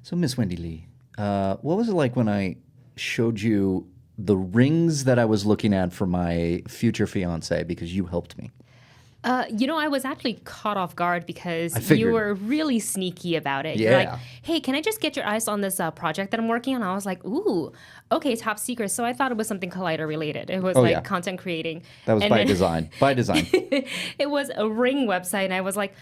So, Miss Wendy Lee, what was it like when I showed you the rings that I was looking at for my future fiance because you helped me? I was actually caught off guard I because figured. you were really sneaky about it. You're Yeah. like, hey, can I just get your eyes on this project that I'm working on? I was like, ooh, okay, top secret. So I thought it was something Collider related. It was Oh, like yeah. content creating. That was And by then design. By design. It was a ring website. And I was like,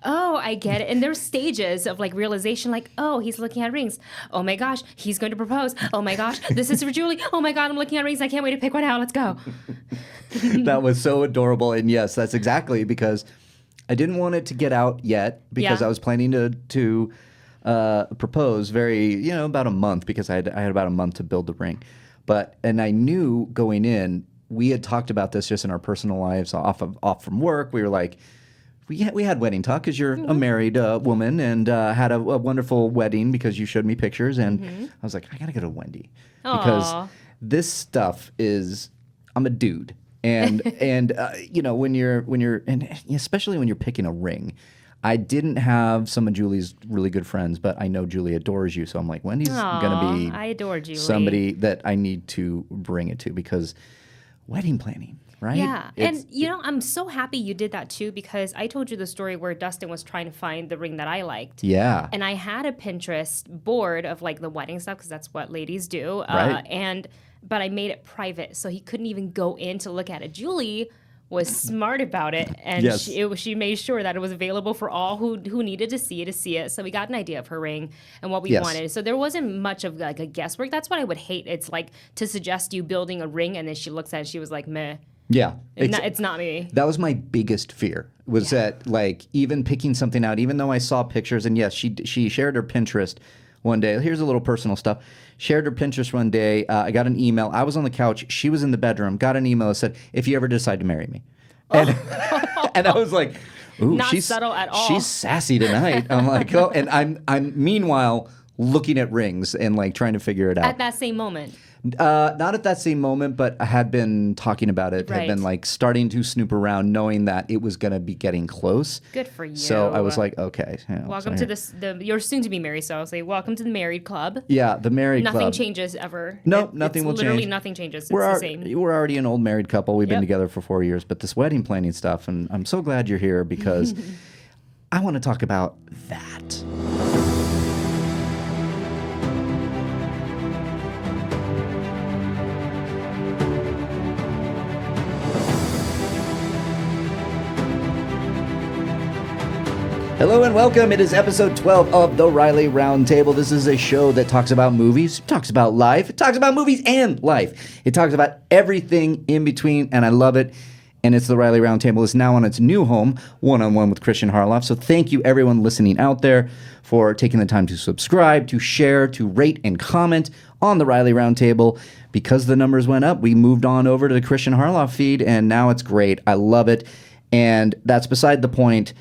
oh, I get it. And there's stages of like realization, like, oh, he's looking at rings. Oh my gosh, he's going to propose. Oh my gosh, this is for Julie. Oh my God, I'm looking at rings. I can't wait to pick one out. Let's go. That was so adorable. And yes, that's exactly because I didn't want it to get out yet because Yeah. I was planning to propose about a month because I had about a month to build the ring. And I knew going in, we had talked about this just in our personal lives off from work. We were like, we had wedding talk because you're a married woman and had a wonderful wedding because you showed me pictures. And I was like, I got to go to Wendy because Aw. this stuff is, I'm a dude. And when you're and especially when you're picking a ring, I didn't have some of Julie's really good friends, but I know Julie adores you, so I'm like, Wendy's gonna be I adore Julie. somebody that I need to bring it to because wedding planning, right? Yeah. It's- I'm so happy you did that too because I told you the story where Dustin was trying to find the ring that I liked. yeah, And I had a Pinterest board of like the wedding stuff because that's what ladies do. Right. But I made it private so he couldn't even go in to look at it. Julie was smart about it, and Yes. she made sure that it was available for all who needed to see it. So we got an idea of her ring and what we Yes. wanted. So there wasn't much of like a guesswork. That's what I would hate. It's like to suggest you building a ring, and then she looks at it and she was like, meh. yeah. It's not me. That was my biggest fear was that like even picking something out, even though I saw pictures and yes, she shared her Pinterest one day. Here's a little personal stuff. Shared her Pinterest one day. I got an email. I was on the couch. She was in the bedroom. Got an email that said, if you ever decide to marry me. And, and I was like, ooh, Not she's subtle at all. She's sassy tonight. I'm like, oh, and I'm meanwhile looking at rings and like trying to figure it out. At that same moment. Not at that same moment, but I had been talking about it. Had Right. been like starting to snoop around, knowing that it was going to be getting close. Good for you. So I was like, okay. Welcome to this. You're soon to be married, so I'll say welcome to the married club. Yeah, the married Nothing club. changes ever. No, nothing will literally change. nothing changes. It's We're the al- same. we're already an old married couple. We've been Yep. together for 4 years, but this wedding planning stuff, and I'm so glad you're here because I want to talk about that. Hello and welcome. It is episode 12 of the Reilly Roundtable. This is a show that talks about movies, talks about life, it talks about movies and life. It talks about everything in between, and I love it. And it's the Reilly Roundtable. It's now on its new home, one-on-one with Christian Harloff. So thank you, everyone listening out there, for taking the time to subscribe, to share, to rate, and comment on the Reilly Roundtable. Because the numbers went up, we moved on over to the Christian Harloff feed, and now it's great. I love it. And that's beside the point.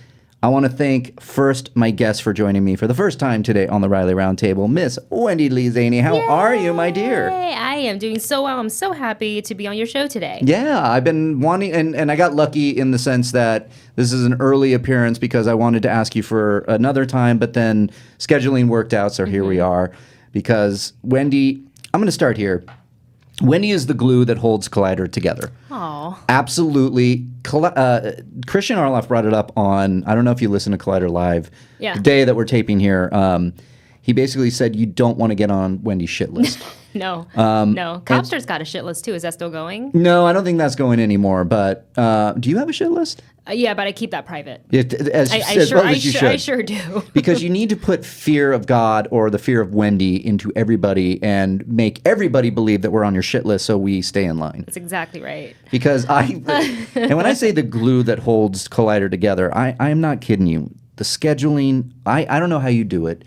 I want to thank first my guest for joining me for the first time today on the Reilly Roundtable, Miss Wendy Lee Zaney. How are you, my dear? Hey, I am doing so well. I'm so happy to be on your show today. Yeah, I've been wanting, and I got lucky in the sense that this is an early appearance because I wanted to ask you for another time, but then scheduling worked out, so here we are. Because Wendy, I'm going to start here. Wendy is the glue that holds Collider together. Oh, Absolutely. Christian Harloff brought it up on, I don't know if you listen to Collider Live, Yeah. the day that we're taping here. He basically said you don't want to get on Wendy's shit list. no. No. Copster's got a shit list too. Is that still going? No, I don't think that's going anymore. But do you have a shit list? Yeah, but I keep that private. As I well as you should. I sure do. Because you need to put fear of God or the fear of Wendy into everybody and make everybody believe that we're on your shit list so we stay in line. That's exactly right. Because and when I say the glue that holds Collider together, I am not kidding you. The scheduling, I don't know how you do it.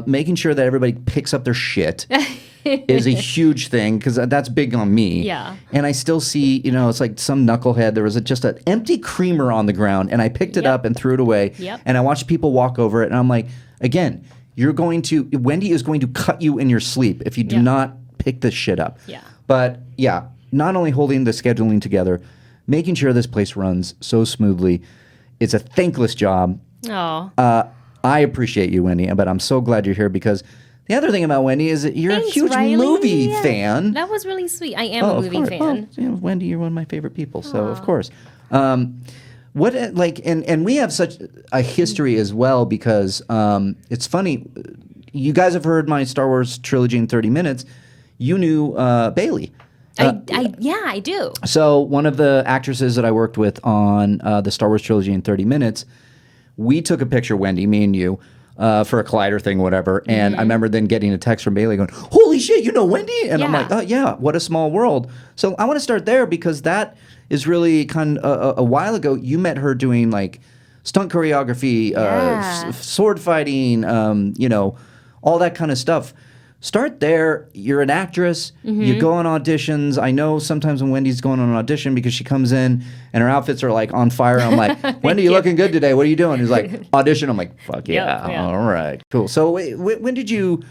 Making sure that everybody picks up their shit is a huge thing because that's big on me. Yeah. And I still see, it's like some knucklehead. There was just an empty creamer on the ground, and I picked it Yep. up and threw it away. Yep. And I watched people walk over it, and I'm like, again, Wendy is going to cut you in your sleep if you do Yeah. not pick this shit up. Yeah. But yeah, not only holding the scheduling together, making sure this place runs so smoothly. It's a thankless job. Oh. I appreciate you, Wendy, but I'm so glad you're here because the other thing about Wendy is that you're Thanks, a huge Reilly. movie Yeah. fan. That was really sweet. I am a Of movie course. fan. Well, Wendy, you're one of my favorite people, so of course. What like and we have such a history as well because it's funny. You guys have heard my Star Wars trilogy in 30 minutes. You knew Bailey. I do. So one of the actresses that I worked with on the Star Wars trilogy in 30 minutes, we took a picture, Wendy, me and you, for a Collider thing, whatever. And I remember then getting a text from Bailey going, "Holy shit, you know Wendy?" And I'm Yeah. like, "Oh yeah, what a small world." So I want to start there because that is really kind of a while ago. You met her doing like stunt choreography, Yeah. sword fighting, all that kind of stuff. Start there. You're an actress. You go on auditions. I know sometimes when Wendy's going on an audition because she comes in and her outfits are like on fire. I'm like, Wendy, you looking good today. What are you doing? He's like, audition. I'm like, fuck yeah. Yeah. All right. Cool. So when did you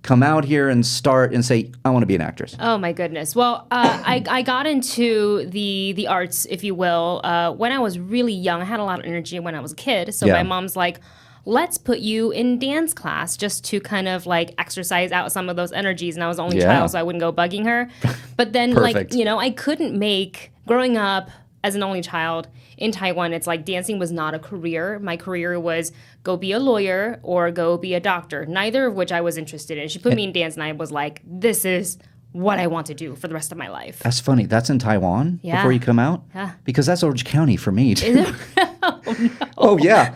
come out here and start and say, I want to be an actress? Oh my goodness. Well, I got into the arts, if you will, when I was really young. I had a lot of energy when I was a kid. So Yeah. my mom's like, let's put you in dance class just to kind of like exercise out some of those energies. And I was the only Yeah. child, so I wouldn't go bugging her. But then Perfect. I couldn't growing up as an only child in Taiwan, it's like dancing was not a career. My career was go be a lawyer or go be a doctor, neither of which I was interested in. She put me in dance and I was like, this is what I want to do for the rest of my life. That's funny. That's in Taiwan Yeah. before you come out? Yeah. Because that's Orange County for me. Is it? Oh yeah,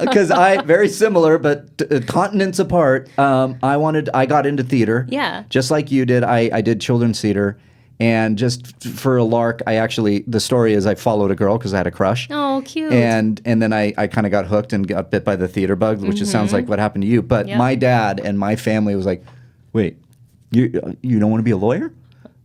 because very similar, but continents apart. I got into theater. Yeah. Just like you did. I did children's theater, and just for a lark, the story is I followed a girl because I had a crush. Oh, cute. And then I kind of got hooked and got bit by the theater bug, which just sounds like what happened to you. But Yep. my dad and my family was like, "Wait, you don't want to be a lawyer?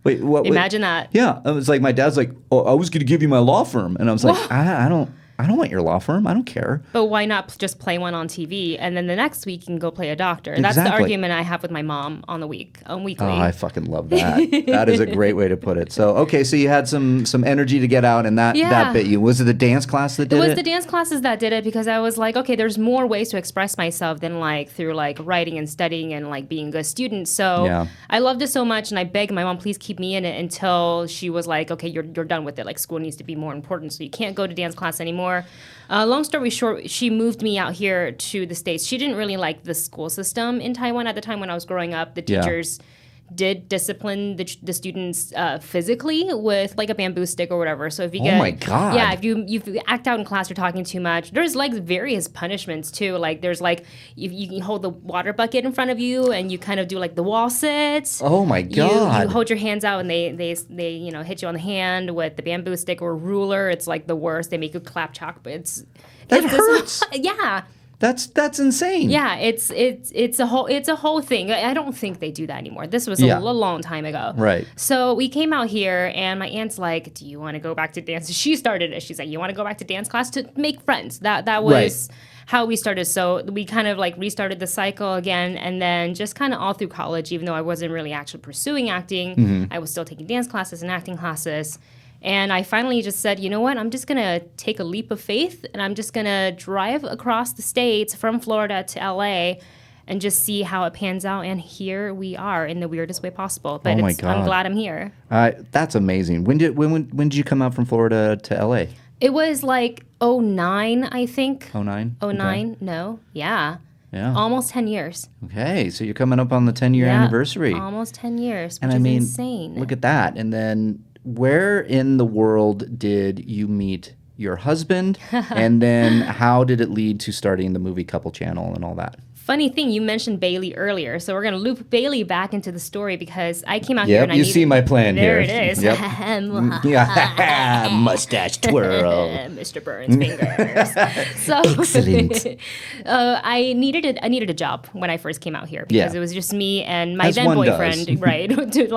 Wait, what? Imagine that. Yeah, it was like my dad's like, "Oh, I was going to give you my law firm," and I was like, I don't want your law firm. I don't care. But why not just play one on TV and then the next week you can go play a doctor? That's the Exactly. argument I have with my mom on weekly. Oh, I fucking love that. That is a great way to put it. So, okay, so you had some energy to get out, and that Yeah. bit you. Was it the dance class that did it? It was the dance classes that did it because I was like, okay, there's more ways to express myself than like through like writing and studying and like being a good student. So Yeah. I loved it so much, and I begged my mom, please keep me in it until she was like, okay, you're done with it. Like school needs to be more important, so you can't go to dance class anymore. Long story short, she moved me out here to the States. She didn't really like the school system in Taiwan at the time when I was growing up. The Yeah. teachers did discipline the students physically with like a bamboo stick or whatever. So if you get, my God. yeah, if you act out in class, you're talking too much. There's like various punishments too. Like there's like you can hold the water bucket in front of you and you kind of do like the wall sits. Oh my God. You hold your hands out and they hit you on the hand with the bamboo stick or ruler. It's like the worst. They make you clap chalk, but it's hurts. Yeah. That's insane. Yeah, it's a whole thing. I don't think they do that anymore. This was Yeah. a long time ago. Right. So we came out here, and my aunt's like, "Do you want to go back to dance?" She started it. She's like, "You want to go back to dance class to make friends?" That was Right. how we started. So we kind of like restarted the cycle again, and then just kind of all through college, even though I wasn't really actually pursuing acting, I was still taking dance classes and acting classes. And I finally just said, you know what? I'm just going to take a leap of faith and I'm just going to drive across the states from Florida to LA and just see how it pans out. And here we are in the weirdest way possible. But Oh my God. I'm glad I'm here. That's amazing. When did you come out from Florida to LA? It was like 09, I think. 09? 09? No. Yeah. Yeah. Almost 10 years. Okay, so you're coming up on the 10-year Yeah, anniversary. Almost 10 years, which And I is mean, insane. look at that. And then where in the world did you meet your husband? And then how did it lead to starting the Movie Couple channel and all that? Funny thing, you mentioned Bailey earlier, so we're going to loop Bailey back into the story because I came out here Yep, and I you needed, see my plan there here. There it is. Yep. Yeah, mustache twirl. Mr. Burns fingers. So Excellent. I needed a job when I first came out here because Yeah. it was just me and my As then one boyfriend, does. right? To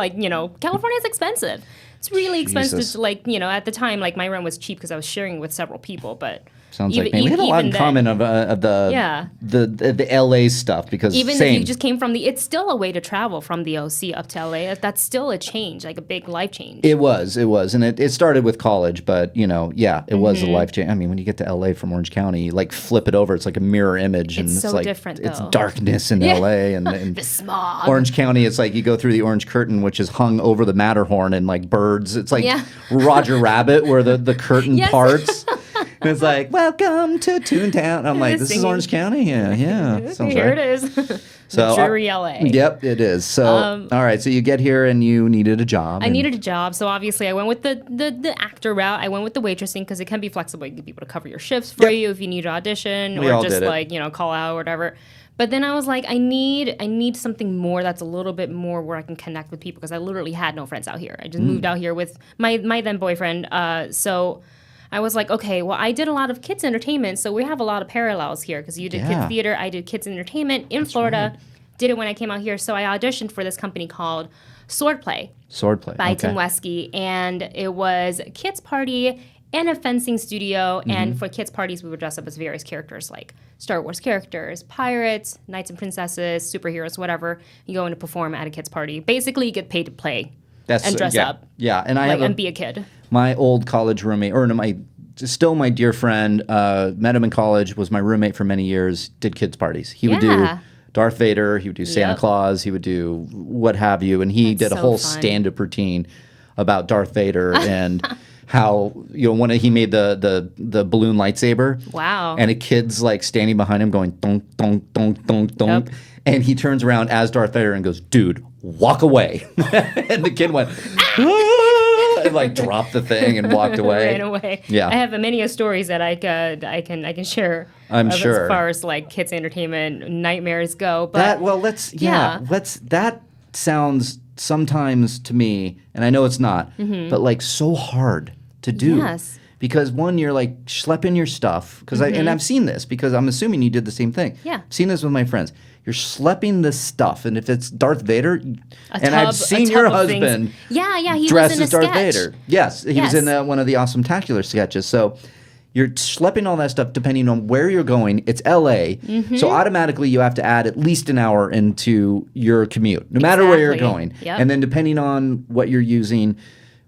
California's expensive. It's really expensive. Jesus. To, at the time, like my rent was cheap because I was sharing with several people, but Sounds like me. We have a lot in common of the LA stuff because even same. if you just came from it's still a way to travel from the OC up to LA. That's still a change, like a big life change. It was, and it started with college, but it was a life change. I mean, when you get to LA from Orange County, you like flip it over, it's like a mirror image, and it's so like different. It's darkness in LA, and the smog. Orange County, it's like you go through the orange curtain, which is hung over the Matterhorn, and like birds. It's like Roger Rabbit, where the curtain parts. And it's like, welcome to Toontown. I'm like, this is Orange County? Yeah. Sounds here right. it is. So, dreary LA. Yep, it is. So, all right. So you get here and you needed a job. I needed a job. So obviously I went with the actor route. I went with the waitressing because it can be flexible. You can get people to cover your shifts for you if you need to audition or just like, call out or whatever. But then I was like, I need something more that's a little bit more where I can connect with people because I literally had no friends out here. I just moved out here with my then boyfriend. So I was like, okay, well, I did a lot of kids entertainment, so we have a lot of parallels here because you did kids theater, I did kids entertainment in Florida, did it when I came out here. So I auditioned for this company called Swordplay by Tim Wesky, and it was a kids party and a fencing studio. And for kids parties, we would dress up as various characters like Star Wars characters, pirates, knights and princesses, superheroes, whatever. You go in to perform at a kids party. Basically, you get paid to play and dress up. Yeah, and and be a kid. My old college roommate, still my dear friend, met him in college, was my roommate for many years, did kids parties. He would do Darth Vader, he would do Santa Claus, he would do what have you, and he did a whole stand-up routine about Darth Vader and how when he made the balloon lightsaber. Wow. And a kid's like standing behind him going donk donk donk donk donk, and he turns around as Darth Vader and goes, "Dude, walk away." And the kid went and like dropped the thing and walked away. Ran away. Yeah. I have many stories that I can share. I'm sure. As far as like kids entertainment nightmares go. But that sounds sometimes to me, and I know it's not, but like so hard to do. Yes. Because one, you're like schlepping your stuff. Because and I've seen this because I'm assuming you did the same thing. Yeah. I've seen this with my friends. You're schlepping this stuff, and if it's Darth Vader, I've seen your husband he dressed was in as a Darth sketch. Vader. Yes, he was in one of the Awesome Tacular sketches. So you're schlepping all that stuff depending on where you're going. It's LA, so automatically you have to add at least an hour into your commute, no matter where you're going. Yep. And then depending on what you're using,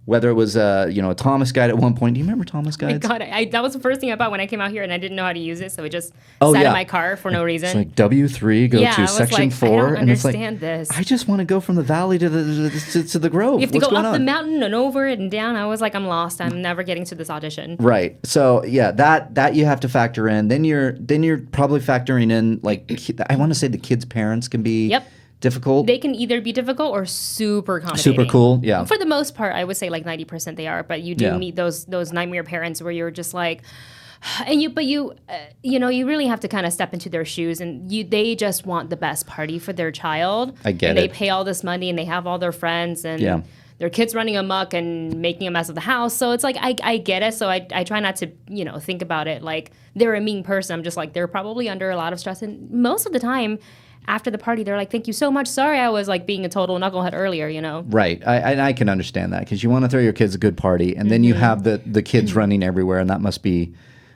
whether it was a Thomas guide at one point. Do you remember Thomas guides? God, that was the first thing I bought when I came out here, and I didn't know how to use it, so it just sat in my car for no reason. It's like W3, go to section 4, I don't and it's like, understand this. I just want to go from the valley to the Grove. You have to What's go going up on? the mountain and over it and down. I was like, I'm lost. I'm never getting to this audition. Right. So yeah, that you have to factor in. Then you're probably factoring in like I want to say the kids' parents can be difficult. They can either be difficult or super accommodating. Super cool, yeah. For the most part, I would say like 90% they are, but you do meet those nightmare parents where you're just like, and you really have to kind of step into their shoes, and they just want the best party for their child. I get and it. They pay all this money, and they have all their friends, and their kids running amok and making a mess of the house. So it's like I get it. So I try not to think about it like they're a mean person. I'm just like they're probably under a lot of stress, and most of the time, after the party, they're like, "Thank you so much. Sorry, I was like being a total knucklehead earlier." Right. I can understand that because you want to throw your kids a good party, and then you have the kids running everywhere, and that must be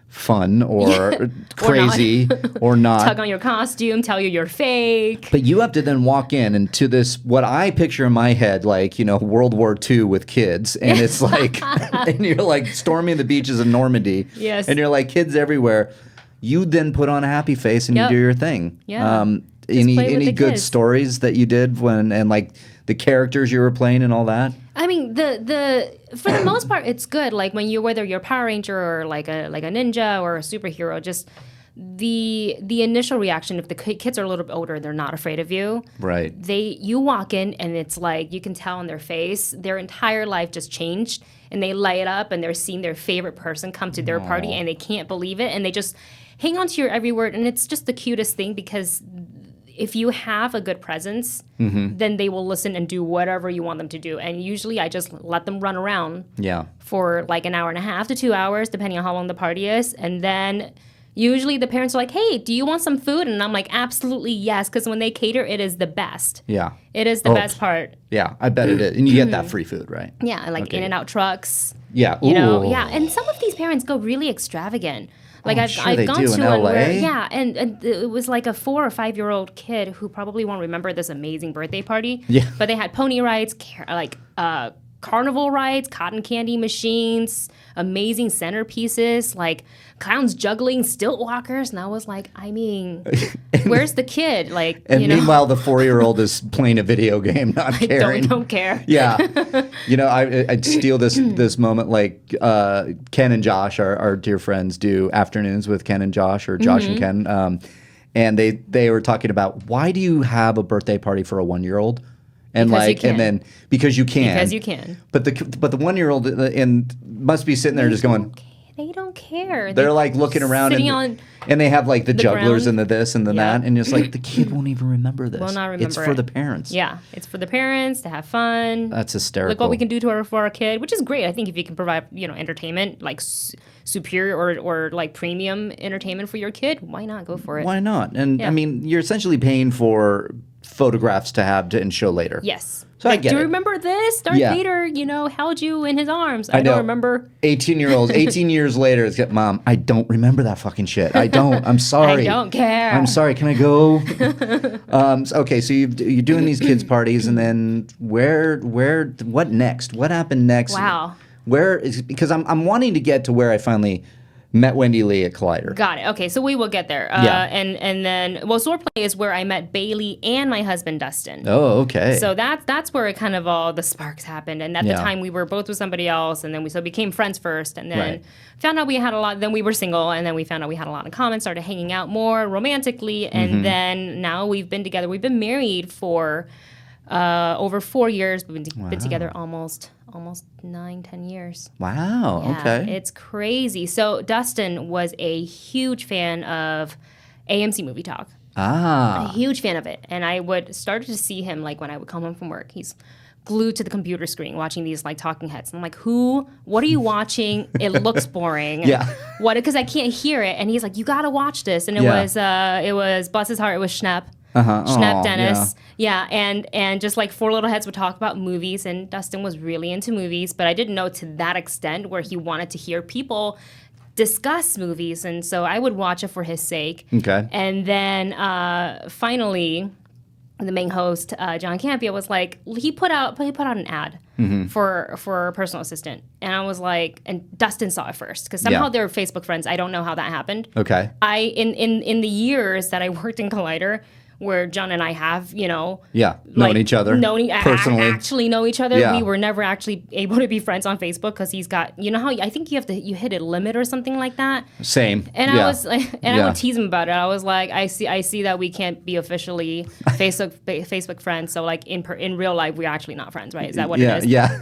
fun or crazy or not. Tug on your costume, tell you're fake. But you have to then walk in into this what I picture in my head like World War II with kids, and it's like, and you're like storming the beaches of Normandy. Yes. And you're like kids everywhere. You then put on a happy face and you do your thing. Yeah. Any good stories that you did and like the characters you were playing and all that? I mean, the for the most part, it's good. Like whether you're a Power Ranger or like a ninja or a superhero, just the initial reaction. If the kids are a little bit older, they're not afraid of you. Right. You walk in and it's like you can tell on their face their entire life just changed, and they light up and they're seeing their favorite person come to their party and they can't believe it, and they just hang on to your every word, and it's just the cutest thing because if you have a good presence, then they will listen and do whatever you want them to do. And usually I just let them run around for like an hour and a half to 2 hours, depending on how long the party is. And then usually the parents are like, "Hey, do you want some food?" And I'm like, "Absolutely yes," because when they cater, it is the best. Yeah. It is the best part. Yeah, I bet it is. And you get that free food, right? Yeah, like In-N-Out trucks. Yeah. And some of these parents go really extravagant. Like I'm I've sure they gone do to in one LA. where and it was like a 4 or 5 year old kid who probably won't remember this amazing birthday party. Yeah. But they had pony rides, carnival rides, cotton candy machines, amazing centerpieces, like clowns juggling, stilt walkers, and I was like, I mean, where's the kid? Like, And you know, meanwhile, the 4-year-old is playing a video game, not caring. don't care. Yeah, I'd steal this moment. Like Ken and Josh, our dear friends, do afternoons with Ken and Josh, or Josh and Ken, and they were talking about, why do you have a birthday party for a 1-year-old? And Because you like, can. and then because you can, Because you can. But the 1-year-old and must be sitting there just going. They don't care. They're like looking around and they have like the jugglers ground. and the this and the that, and it's like the kid won't even remember this. Will not remember It's for it. the parents. Yeah, it's for the parents to have fun. That's hysterical. Look what we can do for our kid, which is great. I think if you can provide, entertainment like superior or like premium entertainment for your kid, why not go for it? Why not? And Yeah. I mean, you're essentially paying for photographs to have and show later. Yes. So I like, get do you it. remember this? Darth Yeah. Vader, held you in his arms. I know. don't remember. 18-year-olds, 18 years later, it's got, Mom, I don't remember that fucking shit. I don't. I'm sorry. I don't care. I'm sorry. Can I go? Okay, so you're doing these kids' parties, and then what next? What happened next? Wow. Because I'm wanting to get to where I finally met Wendy Lee at Collider. Got it. Okay, so we will get there. Yeah. And then, Swordplay is where I met Bailey and my husband Dustin. Oh, okay. So that's where it kind of all the sparks happened. And at the Yeah. time we were both with somebody else, and then we became friends first, and then Right. found out we had a lot. Then we were single, and then we found out we had a lot in common. Started hanging out more romantically, and then now we've been together. We've been married for over 4 years. We've been together almost 9-10 years. Wow. Yeah, Okay. it's crazy. So Dustin was a huge fan of AMC Movie Talk. A huge fan of it. And I started to see him like when I would come home from work. He's glued to the computer screen watching these like talking heads. And I'm like, what are you watching? It looks boring. Yeah. Because I can't hear it. And he's like, you gotta watch this. And it was bless his heart, it was Schnepp. Schnepp Aw, Dennis. Yeah. And just like Four Little Heads would talk about movies, and Dustin was really into movies, but I didn't know to that extent where he wanted to hear people discuss movies, and so I would watch it for his sake. Okay. And then finally, the main host, John Campia, was like, he put out an ad for a personal assistant, and I was like, and Dustin saw it first because somehow Yeah. they're Facebook friends. I don't know how that happened. Okay. In the years that I worked in Collider, where John and I have, Known like, each other personally. actually know each other. Yeah. We were never actually able to be friends on Facebook because he's got, how I think you hit a limit or something like that. Same. And yeah. I was like, I would tease him about it. I was like, I see that we can't be officially Facebook friends. So like in real life, we're actually not friends, right? Is that what it is? Yeah.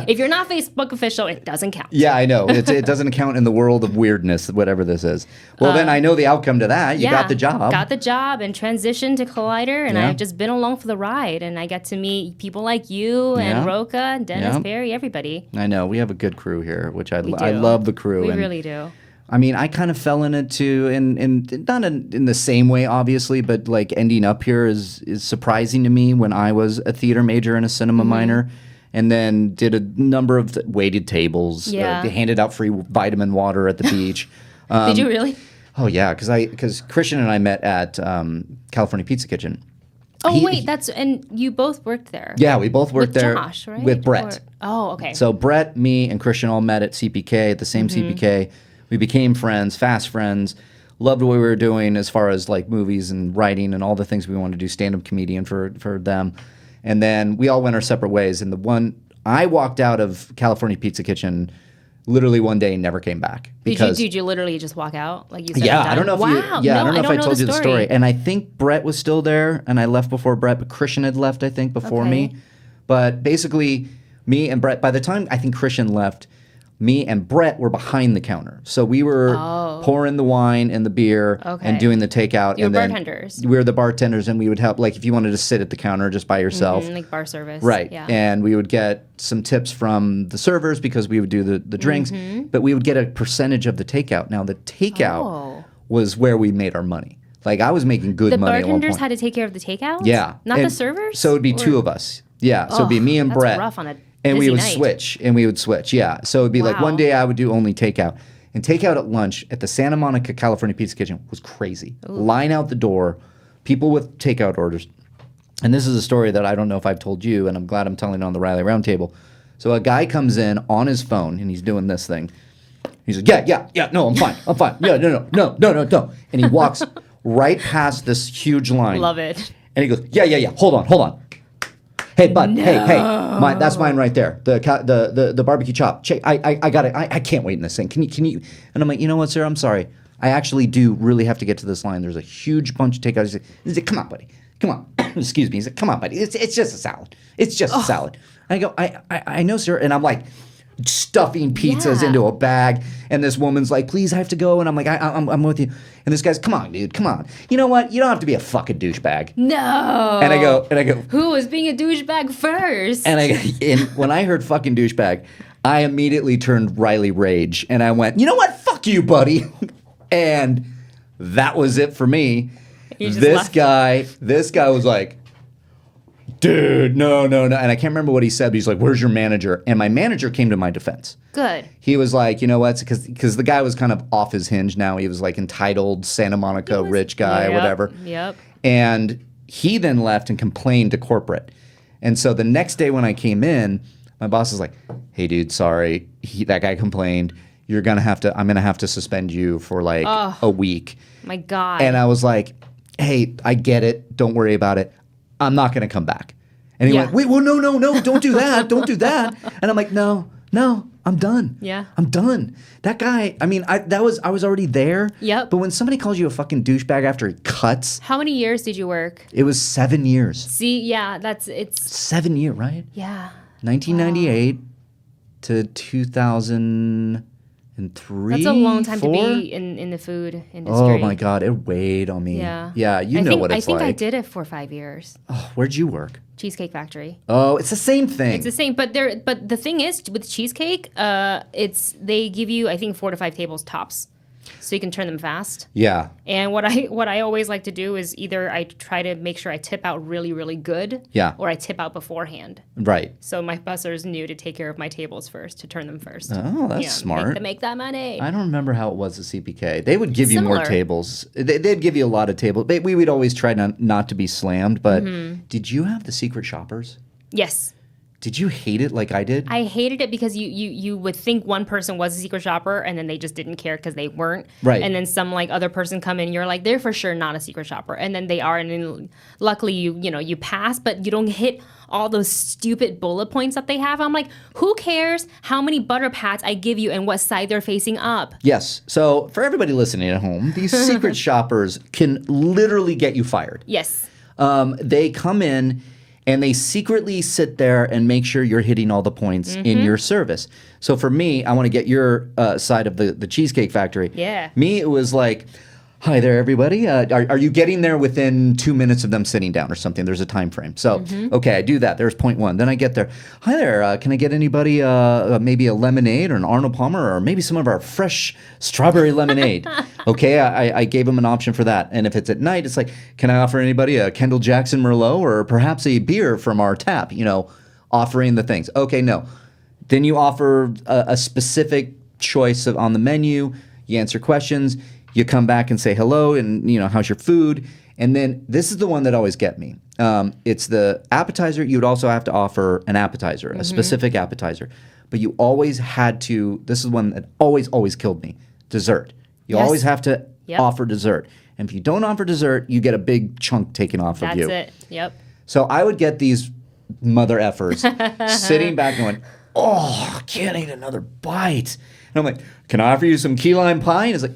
If you're not Facebook official, it doesn't count. Yeah, I know. It doesn't count in the world of weirdness, whatever this is. Well, then I know the outcome to that. You got the job. Got the job and transitioned to Collider, and Yeah. I've just been along for the ride. And I got to meet people like you Yeah. and Roca and Dennis Yeah. Perry, everybody. I know. We have a good crew here, which I do. love the crew. We and, really do. I mean, I kind of fell in it too, and not in the same way, obviously, but like ending up here is surprising to me. When I was a theater major and a cinema Mm-hmm. minor, and then did a number of waited tables, Yeah. they handed out free vitamin water at the beach. Did you really? Oh yeah, because Christian and I met at California Pizza Kitchen. Oh He- wait, and you both worked there. Yeah, we both worked With there Josh, right? with Brett. Oh, okay. So Brett, me, and Christian all met at CPK, at the same CPK. We became friends, fast friends. Loved what we were doing as far as like movies and writing and all the things we wanted to do, stand-up comedian for them. And then we all went our separate ways. And I walked out of California Pizza Kitchen literally one day and never came back. Did you literally just walk out? Like you said, Yeah, I'm I don't know done? if Wow. you. Yeah, No, I don't know if I told you the story. story. And I think Brett was still there, and I left before Brett, but Christian had left, I think, before Okay. me. But basically, me and Brett. By the time I think Christian left, me and Brett were behind the counter, so we were pouring the wine and the beer Okay. and doing the takeout. You were and then bartenders. We were the bartenders, and we would help. Like if you wanted to sit at the counter just by yourself, Like bar service. right? Yeah. And we would get some tips from the servers because we would do the drinks, but we would get a percentage of the takeout. Now the takeout Oh. was where we made our money. Like I was making good The money at one bartenders point. had to take care of the takeout? Yeah. Not the And servers? So it'd be two of us. Yeah. So it'd be me and that's Brett. rough on a and we busy would night. switch. Yeah. So it'd be like Wow. one day I would do only takeout. And takeout at lunch at the Santa Monica, California Pizza Kitchen was crazy. Line out the door, people with takeout orders. And this is a story that I don't know if I've told you, and I'm glad I'm telling it on the Reilly Roundtable. So a guy comes in on his phone, and he's doing this thing. He's like, yeah, no, I'm fine. Yeah, no. And he walks right past this huge line. Love it. And he goes, yeah, hold on. Hey, bud, hey, that's mine right there. The barbecue chop. I got it. I can't wait in this thing. Can you? And I'm like, you know what, sir? I'm sorry. I actually do really have to get to this line. There's a huge bunch of takeouts. He said, come on, buddy. Come on. Excuse me. He said, come on, buddy. It's just a salad. It's just a salad. I go, I know, sir. And I'm like stuffing pizzas into a bag. And this woman's like, please, I have to go. And I'm like, I'm with you. And this guy's, come on, dude, come on. You know what? You don't have to be a fucking douchebag. No. And I go, who was being a douchebag first? And when I heard fucking douchebag, I immediately turned Reilly rage. And I went, you know what? Fuck you, buddy. And that was it for me. This guy was like, dude, no. And I can't remember what he said, but he's like, where's your manager? And my manager came to my defense. Good. He was like, you know what? Because the guy was kind of off his hinge now. He was like entitled Santa Monica rich guy, whatever. Yep. And he then left and complained to corporate. And so the next day when I came in, my boss is like, hey, dude, sorry. That guy complained. I'm going to have to suspend you for like a week. My God. And I was like, hey, I get it. Don't worry about it. I'm not going to come back. And he went, wait, well, no, don't do that. Don't do that. And I'm like, no, I'm done. Yeah. I'm done. That guy, I mean, I was already there. Yep. But when somebody calls you a fucking douchebag after he cuts. How many years did you work? It was 7 years. See, yeah, it's 7 years, right? Yeah. 1998 to 2003. That's a long time to be in the food industry. Oh my God, it weighed on me. Yeah. Yeah, you know what it's like. I think I did it for 5 years. Oh, where'd you work? Cheesecake Factory. Oh, it's the same thing. It's the same, but the thing is with cheesecake, they give you I think 4 to 5 tables tops, so you can turn them fast. Yeah. And what I always like to do is either I try to make sure I tip out really really good. Yeah. Or I tip out beforehand. Right. So my bussers knew to take care of my tables first, to turn them first. Oh, that's smart. To make that money. I don't remember how it was at CPK. They would give you more tables. They'd give you a lot of tables. We would always try not to be slammed. But did you have the secret shoppers? Yes. Did you hate it like I did? I hated it because you would think one person was a secret shopper and then they just didn't care because they weren't. Right. And then some like other person come in and you're like, they're for sure not a secret shopper. And then they are. And then luckily you pass, but you don't hit all those stupid bullet points that they have. I'm like, who cares how many butter pats I give you and what side they're facing up? Yes. So for everybody listening at home, these secret shoppers can literally get you fired. Yes. They come in and they secretly sit there and make sure you're hitting all the points in your service. So for me, I want to get your side of the Cheesecake Factory. Yeah. Me, it was like, hi there, everybody. Are you getting there within 2 minutes of them sitting down or something? There's a time frame. So, okay, I do that. There's point one. Then I get there. Hi there. Can I get anybody maybe a lemonade or an Arnold Palmer or maybe some of our fresh strawberry lemonade? Okay, I gave them an option for that. And if it's at night, it's like, can I offer anybody a Kendall Jackson Merlot or perhaps a beer from our tap? Offering the things. Okay, no. Then you offer a specific choice on the menu. You answer questions. You come back and say hello and, how's your food? And then this is the one that always get me. It's the appetizer. You would also have to offer an appetizer, a specific appetizer. But you always had to, this is one that always killed me, dessert. You always have to offer dessert. And if you don't offer dessert, you get a big chunk taken off of you. That's it. Yep. So I would get these mother effers sitting back going, oh, I can't eat another bite. And I'm like, can I offer you some key lime pie? And it's like,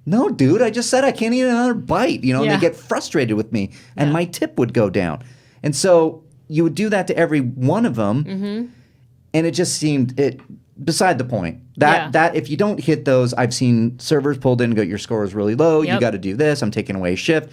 no, dude, I just said I can't eat another bite. And they get frustrated with me, and my tip would go down. And so you would do that to every one of them, and it just seemed beside the point. That if you don't hit those, I've seen servers pulled in and go, your score is really low. You got to do this. I'm taking away a shift.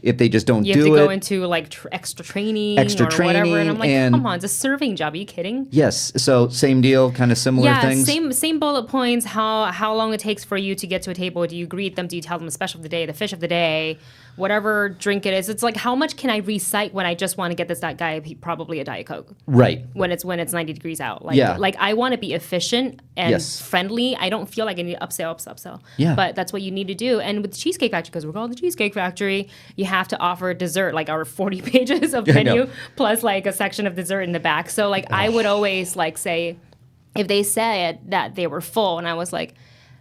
If they just don't do it. You have to go into like extra training or whatever. And I'm like, come on, it's a serving job. Are you kidding? Yes. So same deal, kind of similar things. Same bullet points. How long it takes for you to get to a table. Do you greet them? Do you tell them the special of the day, the fish of the day? whatever drink it is. It's like, how much can I recite when I just want to get this guy probably a Diet Coke? Right. When it's 90 degrees out. Like I want to be efficient and friendly. I don't feel like I need to upsell. Yeah. But that's what you need to do. And with the Cheesecake Factory, because we're called the Cheesecake Factory, you have to offer dessert, like our 40 pages of menu plus like a section of dessert in the back. So like I would always like say, if they said that they were full and I was like,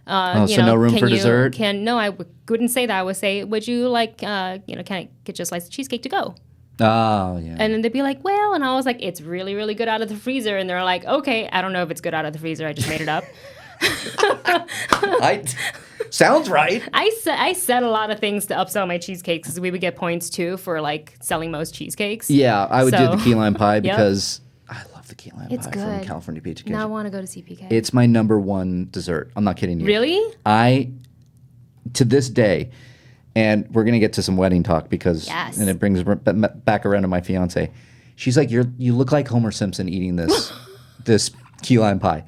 so no room for dessert? No, I wouldn't say that. I would say, would you like, can I get you a slice of cheesecake to go? Oh, yeah. And then they'd be like, well, and I was like, it's really, really good out of the freezer. And they're like, okay, I don't know if it's good out of the freezer. I just made it up. Sounds right. I said a lot of things to upsell my cheesecakes because we would get points too for like selling most cheesecakes. Yeah, I would do the key lime pie because I love the key lime pie good. from California Pizza Kitchen. Now I want to go to CPK. It's my number one dessert. I'm not kidding you. Really? To this day, and we're gonna get to some wedding talk because, and it brings back around to my fiance. She's like, you look like Homer Simpson eating this this key lime pie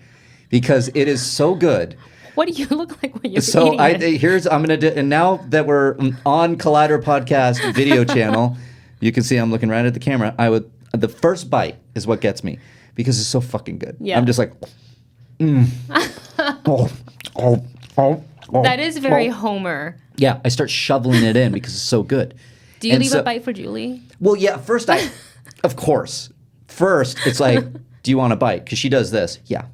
because it is so good. What do you look like when you're eating it? I'm gonna do, and now that we're on Collider Podcast video channel, you can see I'm looking right at the camera. The first bite is what gets me because it's so fucking good. Yeah. I'm just like, That is very Homer. Yeah, I start shoveling it in because it's so good. Do you leave a bite for Julie? Well, yeah, of course. First, it's like, do you want a bite? Because she does this. Yeah.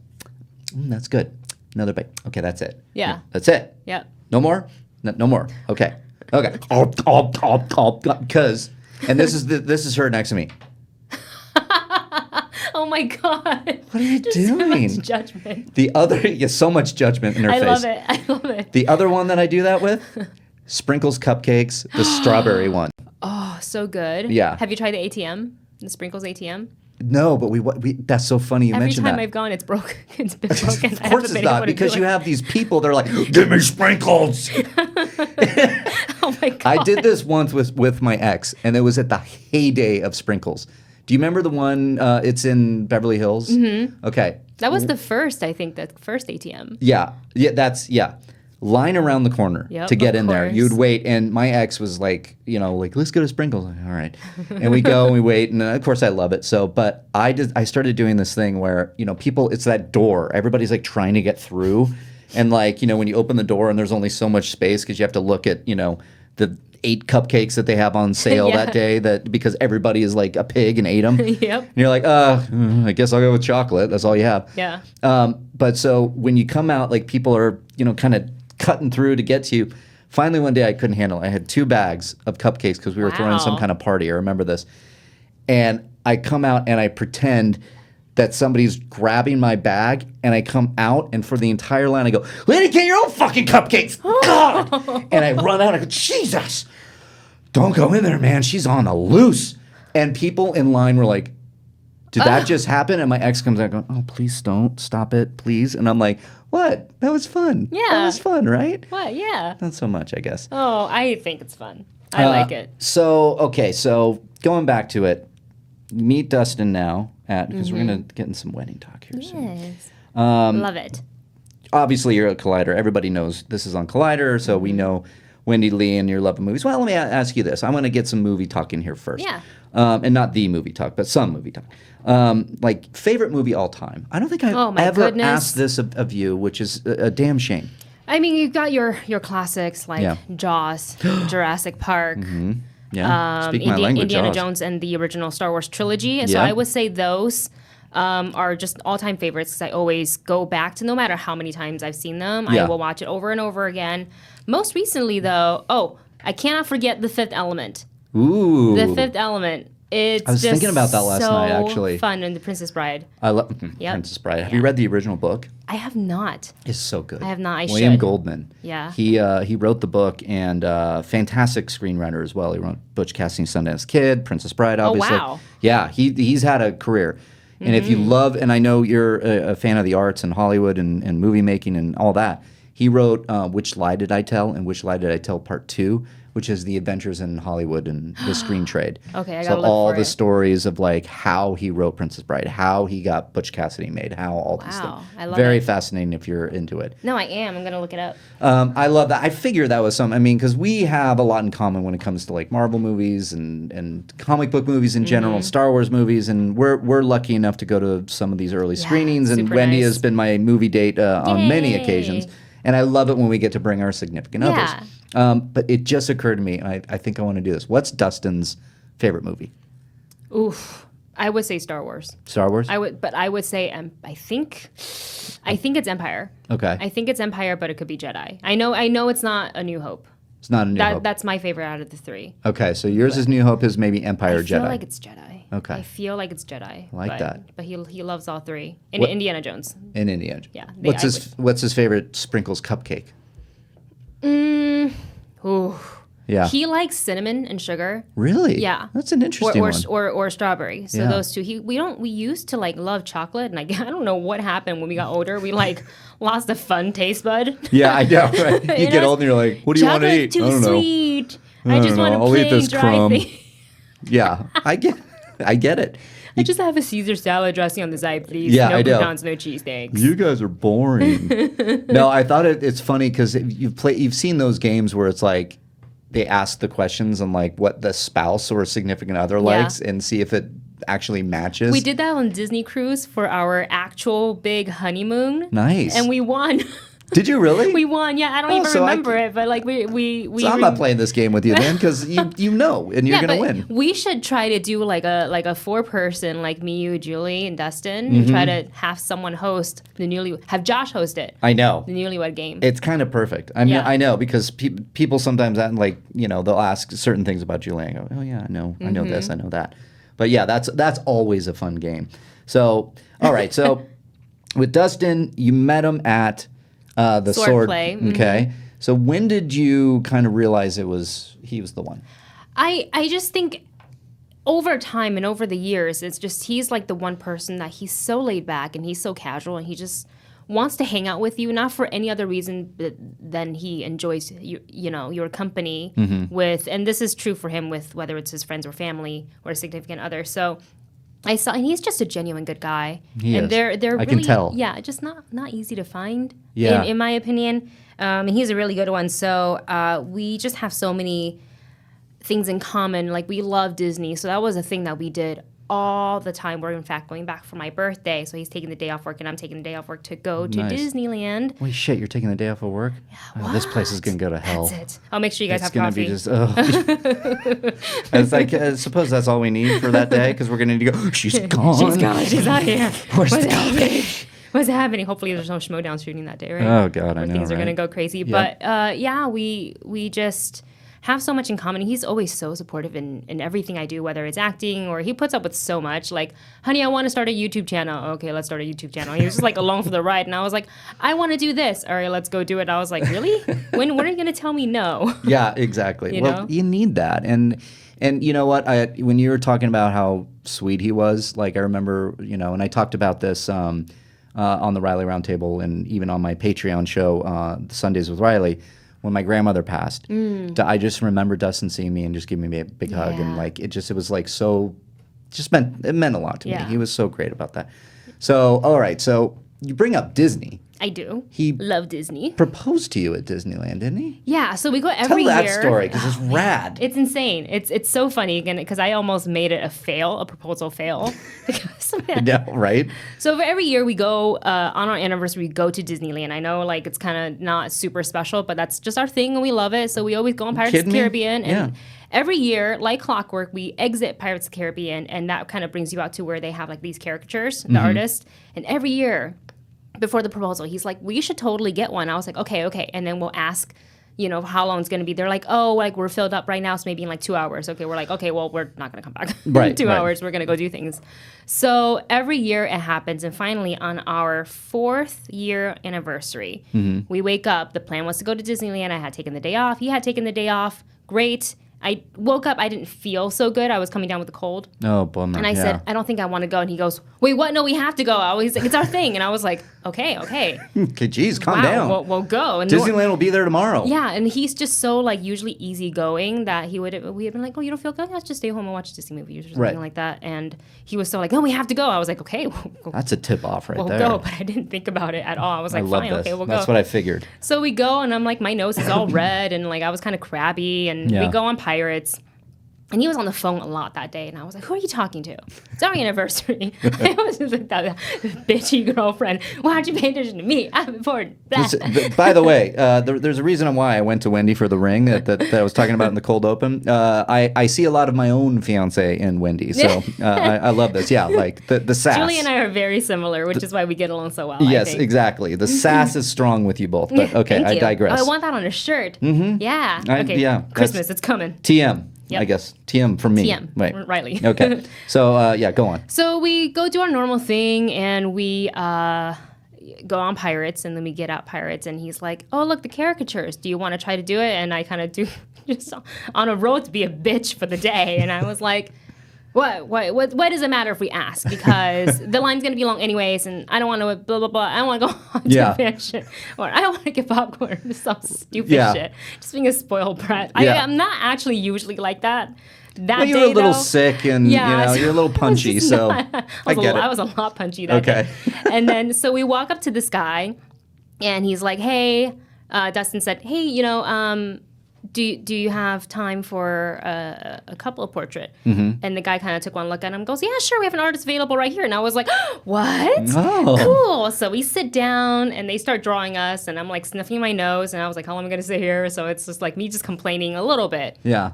That's good. Another bite. Okay, that's it. Yeah. That's it. Yeah. No more? No more. Okay. Because, and this is her next to me. Oh my God. What are you doing? So much judgment. So much judgment in her face. I love it. The other one that I do that with, Sprinkles Cupcakes, the strawberry one. Oh, so good. Yeah. Have you tried the ATM? The Sprinkles ATM? No, but we that's so funny you mentioned that. Every time I've gone, it's broken. It's been broken. Of course it's not, because you have these people, they're like, give me sprinkles. Oh my God. I did this once with my ex, and it was at the heyday of sprinkles. Do you remember the one, it's in Beverly Hills? Mm-hmm. Okay. That was the first, I think, the first ATM. Yeah. Line around the corner to get in there. You'd wait, and my ex was like, let's go to Sprinkles. Like, all right. And we go and we wait, and of course I love it. So, but I started doing this thing where, people, it's that door. Everybody's like trying to get through. And like, when you open the door and there's only so much space because you have to look at, the 8 cupcakes that they have on sale that day because everybody is like a pig and ate them. Yep. And you're like, I guess I'll go with chocolate. That's all you have. Yeah. But so when you come out, like people are, kind of cutting through to get to you. Finally, one day I couldn't handle it. I had 2 bags of cupcakes because we were throwing some kind of party. I remember this. And I come out and I pretend that somebody's grabbing my bag, and I come out, and for the entire line I go, lady, get your own fucking cupcakes! God! And I run out, I go, Jesus! Don't go in there, man. She's on the loose. And people in line were like, did that just happen? And my ex comes out going, oh, please don't. Stop it, please. And I'm like, what? That was fun. Yeah. That was fun, right? What? Yeah. Not so much, I guess. Oh, I think it's fun. I like it. So going back to it, meet Dustin now because we're going to get in some wedding talk here soon. Yes. Love it. Obviously, you're a Collider. Everybody knows this is on Collider, so we know Wendy Lee and your love of movies. Well, let me ask you this. I want to get some movie talk in here first. Yeah. And not the movie talk, but some movie talk. Like, favorite movie all time. I don't think I've ever asked this of you, which is a damn shame. I mean, you've got your classics like Jaws, Jurassic Park. Mm-hmm. Yeah. Speak my language, Indiana Jaws. Jones and the original Star Wars trilogy. So I would say those are just all-time favorites because I always go back to, no matter how many times I've seen them, I will watch it over and over again. Most recently, though, I cannot forget The Fifth Element. Ooh. The Fifth Element. I was thinking about that last night, actually. Fun, and The Princess Bride. I love Princess Bride. Have you read the original book? I have not. It's so good. I have not. William Goldman. Yeah. He wrote the book, and fantastic screenwriter as well. He wrote Butch Cassidy and Sundance Kid, Princess Bride, obviously. Oh, wow. Yeah, he's had a career. And if you love, and I know you're a fan of the arts and Hollywood and movie making and all that, he wrote Which Lie Did I Tell and Which Lie Did I Tell Part 2, which is the Adventures in Hollywood and the Screen Trade. Okay, I so gotta look all for the it. stories of like how he wrote Princess Bride, how he got Butch Cassidy made, how all these Wow, things. I love Very it. fascinating if you're into it. No, I am. I'm gonna look it up. I love that. I figured that was something. I mean, because we have a lot in common when it comes to like Marvel movies and comic book movies in general, and Star Wars movies, and we're lucky enough to go to some of these early screenings. And super Wendy nice. has been my movie date on many Yay. occasions, and I love it when we get to bring our significant Yeah. others. But it just occurred to me, I think I want to do this. What's Dustin's favorite movie? Oof. I would say Star Wars. Star Wars. I would say I think it's Empire. Okay, I think it's Empire, but it could be Jedi. I know it's not A New Hope. it's not a New Hope. That's my favorite out of the three. Okay, so yours is New Hope, is maybe Empire or I feel Jedi. like it's Jedi. Okay. I feel like it's Jedi. Like that. But he loves all three. And What- Indiana Jones. In Indiana. Yeah, What's his favorite sprinkles cupcake? Ooh. Yeah. He likes cinnamon and sugar. Really? Yeah. That's an interesting one. Or strawberry. So Yeah. those two. We used to like love chocolate, and I don't know what happened when we got older. We like lost the fun taste bud. Yeah, I know, right? You You get know, old and you're like, what do you want to Chocolate's eat? too I don't know. sweet. I don't just know. want I'll to eat plain this dry crumb. thing. Yeah, I get it. I just have a Caesar salad dressing on the side, please. Yeah, no I know. croutons, no cheese steaks. You guys are boring. No, I thought it's funny because you've seen those games where it's like they ask the questions on like what the spouse or significant other likes and see if it actually matches. We did that on Disney Cruise for our actual big honeymoon. Nice. And we won. Did you really? We won. Yeah, I don't even so I remember it, but like we So I'm not playing this game with you then because you know and you're gonna win. We should try to do like a 4-person, like me, you, Julie, and Dustin, and try to have someone host have Josh host it. I know. The newlywed game. It's kind of perfect. I mean, Yeah. I know because people sometimes like they'll ask certain things about Julie. I go, oh yeah, I know this, I know that. But yeah, that's always a fun game. So all right, so with Dustin, you met him at the sword play. Okay, so when did you kind of realize he was the one? I just think over time and over the years, it's just he's like the one person that he's so laid back and he's so casual and he just wants to hang out with you, not for any other reason than he enjoys your company with, and this is true for him with whether it's his friends or family or a significant other. So I saw, and he's just a genuine good guy. He and is. they're I really, can tell. Yeah, just not easy to find. Yeah. In my opinion, and he's a really good one. So we just have so many things in common. Like we love Disney, so that was a thing that we did all the time. We're in fact going back for my birthday, so he's taking the day off work and I'm taking the day off work to go to Nice. Disneyland. Holy shit, you're taking the day off of work? Yeah. This place is gonna go to hell. That's it. I'll make sure you guys It's have gonna coffee. be just. It's like I suppose that's all we need for that day because we're gonna need to go. She's gone. She's gone. She's out here. Where's What's the happening? What's happening? Hopefully there's no schmodown shooting that day, right? Oh God, I Where know. things are right? gonna go crazy. Yep. But yeah, we just have so much in common. He's always so supportive in everything I do, whether it's acting or he puts up with so much. Like, honey, I want to start a YouTube channel. Okay, let's start a YouTube channel. He was just like along for the ride, and I was like, I want to do this. All right, let's go do it. I was like, really? When are you gonna tell me no? Yeah, exactly. You Well, know? you need that, and you know what? When you were talking about how sweet he was, like I remember, and I talked about this on the Reilly Roundtable and even on my Patreon show, Sundays with Reilly. When my grandmother passed, I just remember Dustin seeing me and just giving me a big hug, and like it was like so, it meant a lot to me. Yeah. He was so great about that. So all right, so you bring up Disney. I do. He love Disney. proposed to you at Disneyland, didn't he? Yeah, so we go Tell every that year. story because it's rad. It's insane. It's so funny again because I almost made it a proposal fail. Because, Yeah, right. So for every year we go on our anniversary, we go to Disneyland. I know like it's kind of not super special, but that's just our thing and we love it. So we always go on Pirates of kidding the me? Caribbean, and Yeah. every year, like clockwork, we exit Pirates of the Caribbean, and that kind of brings you out to where they have like these caricatures, the artist, and every year. Before the proposal, he's like, we should totally get one. I was like, okay. And then we'll ask, how long it's going to be. They're like, oh, like we're filled up right now. So maybe in like 2 hours. Okay. We're like, okay, well, we're not going to come back in Right, 2 right. hours. We're going to go do things. So every year it happens. And finally on our 4th year anniversary, we wake up. The plan was to go to Disneyland. I had taken the day off. He had taken the day off. Great. I woke up, I didn't feel so good. I was coming down with a cold. Oh, bummer. And I said, I don't think I want to go. And he goes, wait, what? No, we have to go. He's like, it's our thing. And I was like, okay. Okay, geez, calm down. We'll go. And Disneyland will be there tomorrow. Yeah, and he's just so like usually easygoing that we had been like, oh, you don't feel good? Let's just stay home and watch Disney movies or something like that. And he was so like, oh, we have to go. I was like, okay. That's a tip off right we'll there. go. But I didn't think about it at all. I was like, fine, okay, we'll go. That's what I figured. So we go, and I'm like, my nose is all red, and like I was kind of crabby, and we go on Pirates. And he was on the phone a lot that day, and I was like, who are you talking to? It's our anniversary. I was just like, that bitchy girlfriend. Why don't you pay attention to me? I'm important. By the way, there's a reason why I went to Wendy for the ring that I was talking about in the cold open. I see a lot of my own fiance in Wendy, so I love this. Yeah, like the sass. Julie and I are very similar, which is why we get along so well. Yes, exactly. The sass is strong with you both, but okay, I digress. Oh, I want that on a shirt. Mm-hmm. Yeah. Okay, Christmas, it's coming. TM. Yep. I guess. TM from me. TM. Right. Reilly. Okay. So, go on. So we go do our normal thing, and we go on Pirates, and then we get out Pirates, and he's like, oh, look, the caricatures. Do you want to try to do it? And I kind of do just on a road to be a bitch for the day. And I was like, what does it matter if we ask? Because the line's going to be long anyways, and I don't want to blah, blah, blah. I don't want to go on to fish. Or I don't want to get popcorn. Just some stupid shit. Just being a spoiled brat. I'm not actually usually like that. Well, you're a little sick and you're a little punchy, so I get it. I was a lot punchy that day. And then, so we walk up to this guy, and he's like, hey, Dustin said, hey, do you have time for a couple portrait? Mm-hmm. And the guy kind of took one look at him and goes, yeah, sure, we have an artist available right here. And I was like, what? Oh. Cool. So we sit down, and they start drawing us, and I'm like sniffing my nose, and I was like, how long am I going to sit here? So it's just like me just complaining a little bit. Yeah.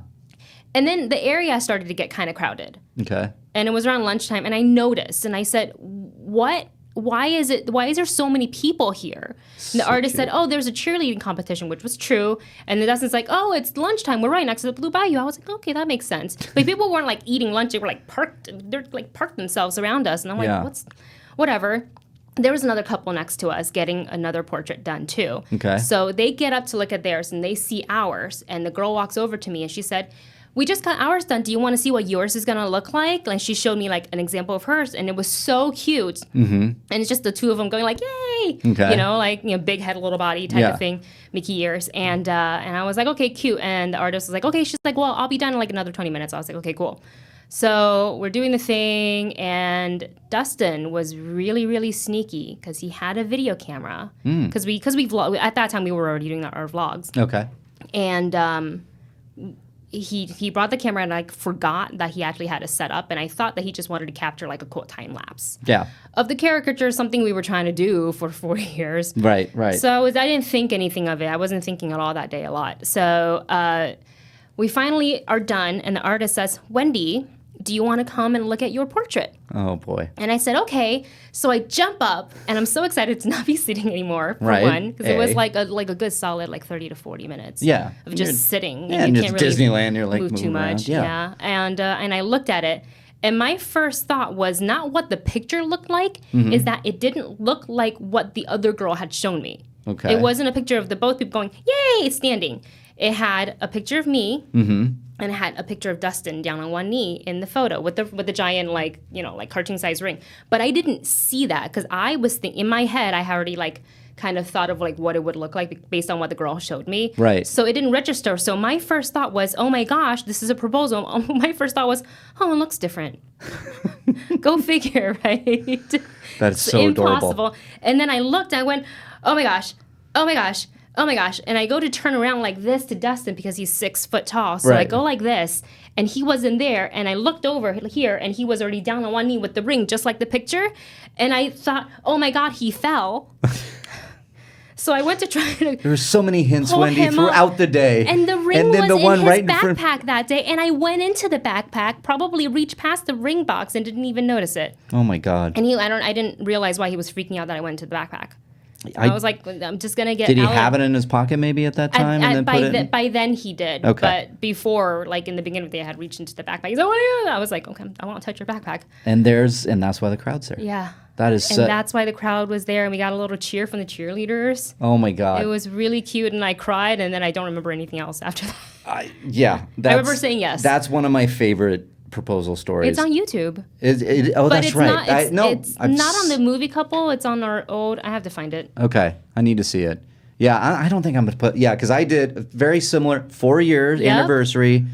And then the area started to get kind of crowded. Okay. And it was around lunchtime, and I noticed, and I said, what? Why is there so many people here? And the artist said, oh, there's a cheerleading competition, which was true. And the Dustin's like, oh, it's lunchtime. We're right next to the Blue Bayou. I was like, okay, that makes sense. But people weren't like eating lunch. They were like parked themselves around us. And I'm like, whatever. There was another couple next to us getting another portrait done too. Okay. So they get up to look at theirs, and they see ours. And the girl walks over to me, and she said, we just got ours done. Do you want to see what yours is going to look like? And she showed me like an example of hers, and it was so cute. Mm-hmm. And it's just the two of them going like, yay! Okay. Big head, little body type of thing, Mickey ears. And I was like, okay, cute. And the artist was like, okay. She's like, well, I'll be done in like another 20 minutes. I was like, okay, cool. So we're doing the thing, and Dustin was really, really sneaky because he had a video camera. Because we vlog, at that time we were already doing our vlogs. Okay. And he brought the camera, and I forgot that he actually had a setup, and I thought that he just wanted to capture like a quote time lapse of the caricature, something we were trying to do for 4 years. Right. So I didn't think anything of it. I wasn't thinking at all that day a lot. So we finally are done, and the artist says, Wendy, do you want to come and look at your portrait? Oh, boy. And I said, okay. So I jump up, and I'm so excited to not be sitting anymore, for one, because it was like a good solid 30 to 40 minutes of just sitting. Yeah, and you can't really Disneyland, you're like move too much. Yeah. And I looked at it, and my first thought was not what the picture looked like, is that it didn't look like what the other girl had shown me. Okay. It wasn't a picture of the both people going, yay, standing. It had a picture of me, and it had a picture of Dustin down on one knee in the photo with the giant like cartoon size ring. But I didn't see that because I was thinking in my head I had already kind of thought of what it would look like based on what the girl showed me. Right. So it didn't register. So my first thought was, oh my gosh, this is a proposal. My first thought was, oh, it looks different. Go figure, right? That's so impossible. Adorable. And then I looked, I went, oh my gosh. And I go to turn around like this to Dustin because he's 6 foot tall. So I go like this, and he wasn't there. And I looked over here, and he was already down on one knee with the ring, just like the picture. And I thought, oh my God, he fell. So I went to try to. There were so many hints, Wendy, throughout the day. And the ring was in his backpack that day. And I went into the backpack, probably reached past the ring box, and didn't even notice it. Oh my God. And I didn't realize why he was freaking out that I went into the backpack. I was like, I'm just gonna get. Did he have it in his pocket maybe at that time? By then he did. Okay. But before, in the beginning of the day, I had reached into the backpack. He's like, what are you doing? I was like, okay, I want to touch your backpack. And that's why the crowd's there. Yeah. And that's why the crowd was there, and we got a little cheer from the cheerleaders. Oh my God. It was really cute, and I cried, and then I don't remember anything else after that. Yeah. I remember saying yes. That's one of my favorite proposal stories. It's on YouTube. Oh, But that's it's right. not. It's not on the movie Couple. It's on our old. I have to find it. Okay, I need to see it. Yeah, I don't think I'm gonna put. Yeah, because I did very similar 4-year anniversary.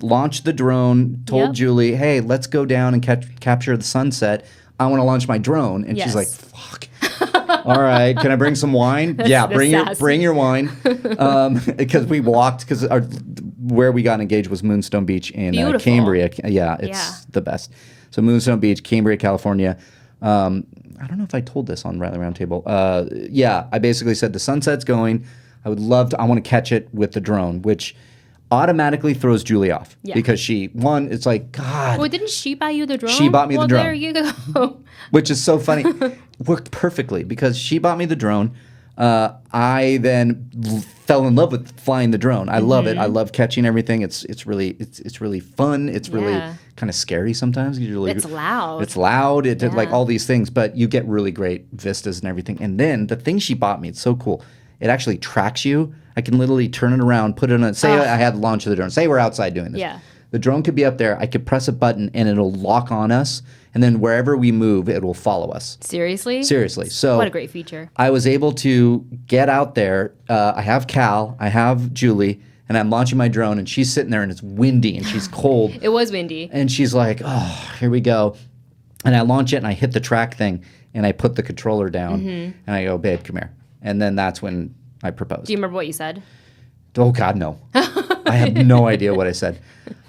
Launched the drone. Told Julie, "Hey, let's go down and capture the sunset. I want to launch my drone." And she's like, "Fuck." All right, can I bring some wine? Yeah, bring your wine. Because we walked where we got engaged was Moonstone Beach in Cambria. Yeah, it's the best. So Moonstone Beach, Cambria, California. I don't know if I told this on Reilly Roundtable. I basically said the sunset's going. I want to catch it with the drone, which automatically throws Julie off because it's like, God. Well, didn't she buy you the drone? She bought me the drone. There you go. Which is so funny. Worked perfectly because she bought me the drone. I then fell in love with flying the drone. I love it. I love catching everything. It's really fun. It's really kind of scary sometimes. It's loud. It's loud. It did like all these things, but you get really great vistas and everything. And then the thing she bought me, it's so cool. It actually tracks you. I can literally turn it around, put it on. Say I had the launch of the drone. Say we're outside doing this. Yeah. The drone could be up there. I could press a button and it'll lock on us. And then wherever we move, it will follow us. Seriously? Seriously. So what a great feature. I was able to get out there. I have Cal. I have Julie. And I'm launching my drone. And she's sitting there and it's windy and she's cold. It was windy. And she's like, oh, here we go. And I launch it and I hit the track thing. And I put the controller down. And I go, babe, come here. And then that's when I proposed. Do you remember what you said? Oh, God, no. I have no idea what I said.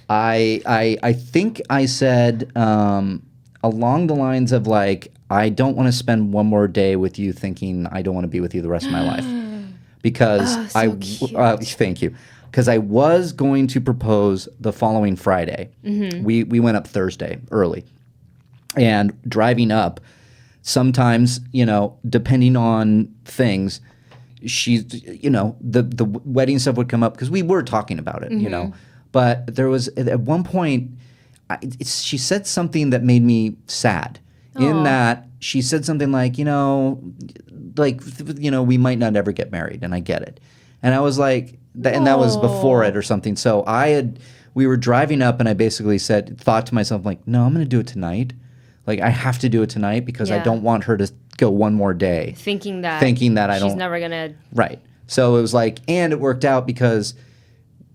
I think I said along the lines of like, I don't want to spend one more day with you thinking I don't want to be with you the rest of my life. Because thank you. Because I was going to propose the following Friday. We went up Thursday early. And driving up, sometimes, depending on things, she's, the wedding stuff would come up because we were talking about it, But there was, at one point, she said something that made me sad. In that she said something like, we might not ever get married, and I get it. And I was like, and that was before it or something. So we were driving up, and I basically thought to myself, like, no, I'm going to do it tonight. Like, I have to do it tonight because I don't want her to go one more day. Thinking that she's never going to. Right. So it was like, and it worked out because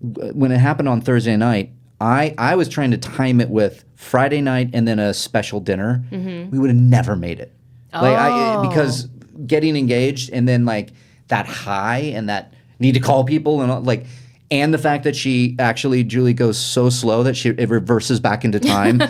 when it happened on Thursday night, I was trying to time it with Friday night and then a special dinner. We would have never made it. Because getting engaged and then like that high and that need to call people and like, and the fact that Julie goes so slow that it reverses back into time.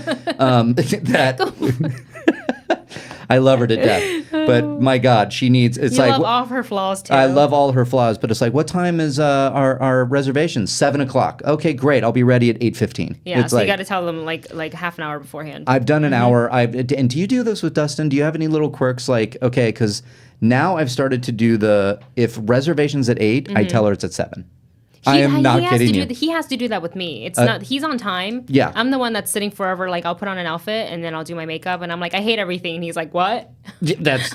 I love her to death. But my God, she needs. It's you love all of her flaws too. I love all her flaws, but it's like, what time is our reservation? 7:00. Okay, great. I'll be ready at 8:15. Yeah, it's so you got to tell them like half an hour beforehand. I've done an hour. And do you do this with Dustin? Do you have any little quirks like because now I've started to do if reservation's at 8, I tell her it's at 7. I am not kidding you. He has to do that with me. It's not. He's on time. Yeah. I'm the one that's sitting forever. Like I'll put on an outfit and then I'll do my makeup and I'm like, I hate everything. And he's like, what? That's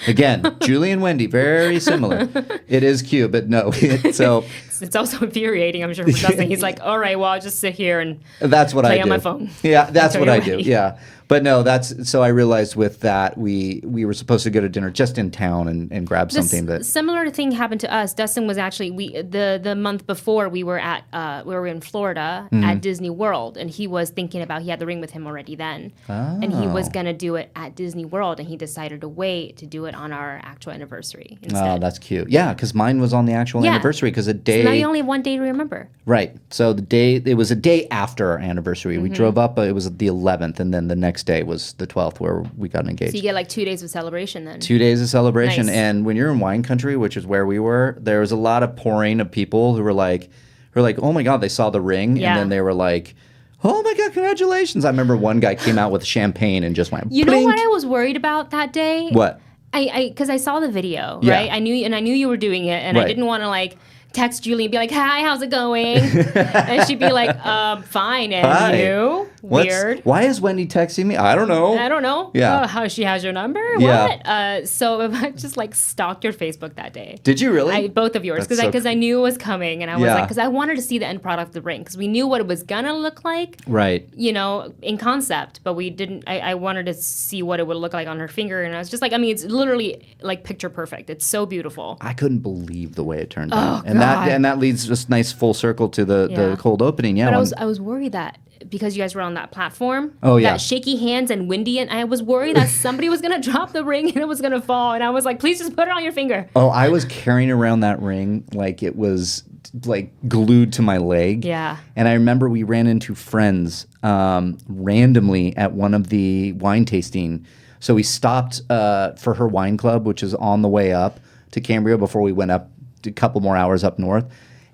again, Julie and Wendy, very similar. It is cute, but no. So it's also infuriating. I'm sure for Dustin. He's like, all right, well, I'll just sit here and that's what play I on do. my phone. Yeah, that's what I do. Yeah. But no, so I realized with that we were supposed to go to dinner just in town and grab something that similar thing happened to us. Dustin was actually the month before we were in Florida at Disney World, and he was thinking about he had the ring with him already then, and he was gonna do it at Disney World, and he decided to wait to do it on our actual anniversary instead. Oh, that's cute. Yeah, because mine was on the actual anniversary because a day. So now you only have one day to remember. Right. So it was a day after our anniversary. We drove up. It was the 11th, and then the next day was the 12th where we got engaged. So you get like 2 days of celebration then. 2 days of celebration. Nice. And when you're in wine country, which is where we were, there was a lot of pouring of people who were like, oh my God, they saw the ring. Yeah. And then they were like, oh my God, congratulations. I remember one guy came out with champagne and just went, You know what I was worried about that day? What? Because I saw the video, right? Yeah. I knew you were doing it, and right. I didn't want to like text Julie and be like, "Hi, how's it going?" And she'd be like, "Fine." And Hi. you? Weird. Why is Wendy texting me? I don't know. I don't know. Yeah. How she has your number? Yeah. What? So I just like stalked your Facebook that day. Did you really? Both of yours, That's because so I knew it was coming, and I was Yeah. like, because I wanted to see the end product of the ring, because we knew what it was gonna look like, Right. in concept, but we didn't. I wanted to see what it would look like on her finger, and I was just like, I mean, it's literally like picture perfect. It's so beautiful. I couldn't believe the way it turned Oh, out, and God. that leads just nice full circle to the Yeah. cold opening. Yeah, But I was worried that because you guys were on that platform, Oh, yeah. that shaky hands and windy, and I was worried that somebody was gonna drop the ring and it was gonna fall, and I was like, please just put it on your finger. Oh, I was carrying around that ring like it was like glued to my leg. Yeah. And I remember we ran into friends randomly at one of the wine tasting. So we stopped for her wine club, which is on the way up to Cambria before we went up a couple more hours up north.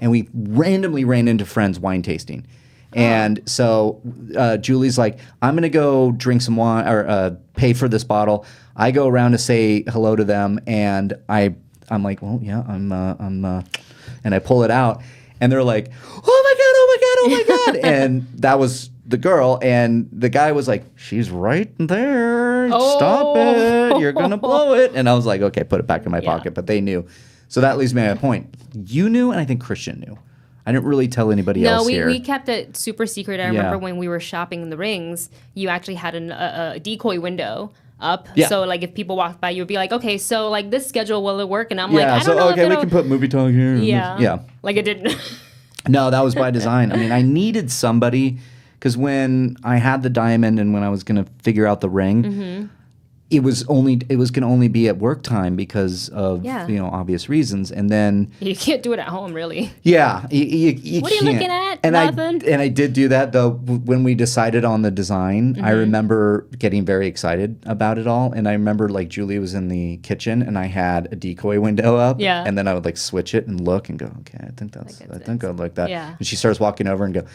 And we randomly ran into friends wine tasting. And so Julie's like, I'm going to go drink some wine or pay for this bottle. I go around to say hello to them. And I'm like, well, yeah, I'm and I pull it out. And they're like, oh my God. And that was the girl. And the guy was like, she's right there. Stop it. You're going to blow it. And I was like, okay, put it back in my pocket. But they knew. So that leads me to my point. You knew, and I think Christian knew. I didn't really tell anybody else here. No, we kept it super secret. I remember when we were shopping the rings, you actually had a decoy window up. Yeah. So like if people walked by, you would be like, okay, so like this schedule, will it work? And I'm like, I don't know. Okay, we can put movie talk here. Yeah. Yeah. Like it didn't. No, that was by design. I mean, I needed somebody because when I had the diamond and when I was going to figure out the ring, it was going to only be at work time because of obvious reasons. And then You can't do it at home, really. yeah, you What are you can't. looking at? And Nothing? I did do that though when we decided on the design. I remember getting very excited about it all, and I remember like Julie was in the kitchen and I had a decoy window up, Yeah. and then I would like switch it and look and go, okay, I think I like that. Yeah. And she starts walking over and go,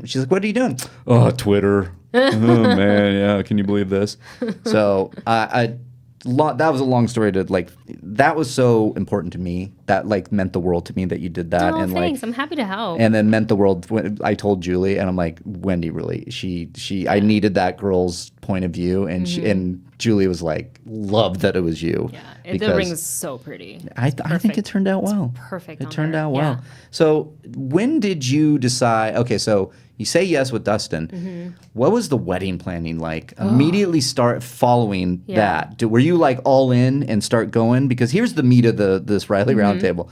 she's like, what are you doing? Oh, Twitter. Oh man, yeah. Can you believe this? So that was a long story to like. That was so important to me. That like meant the world to me that you did that. Oh, and thanks. like, I'm happy to help. and then meant the world when I told Julie, and I'm like, Wendy, really, I needed that girl's point of view, and and Julie was like, loved that it was you. Yeah, the ring is so pretty. I think it turned out well. Perfect. It turned out well. So when did you decide? Okay, so you say yes with Dustin. What was the wedding planning like? Immediately start following that. Were you like all in and start going? Because here's the meat of this Reilly Roundtable.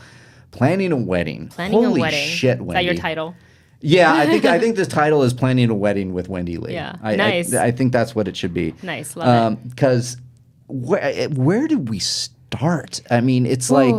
Planning a wedding. Holy shit, Wendy. Is that your title? Yeah, I think this title is Planning a Wedding with Wendy Lee. Yeah, nice. I think that's what it should be. Nice, love it. Because where did we start? I mean, it's like...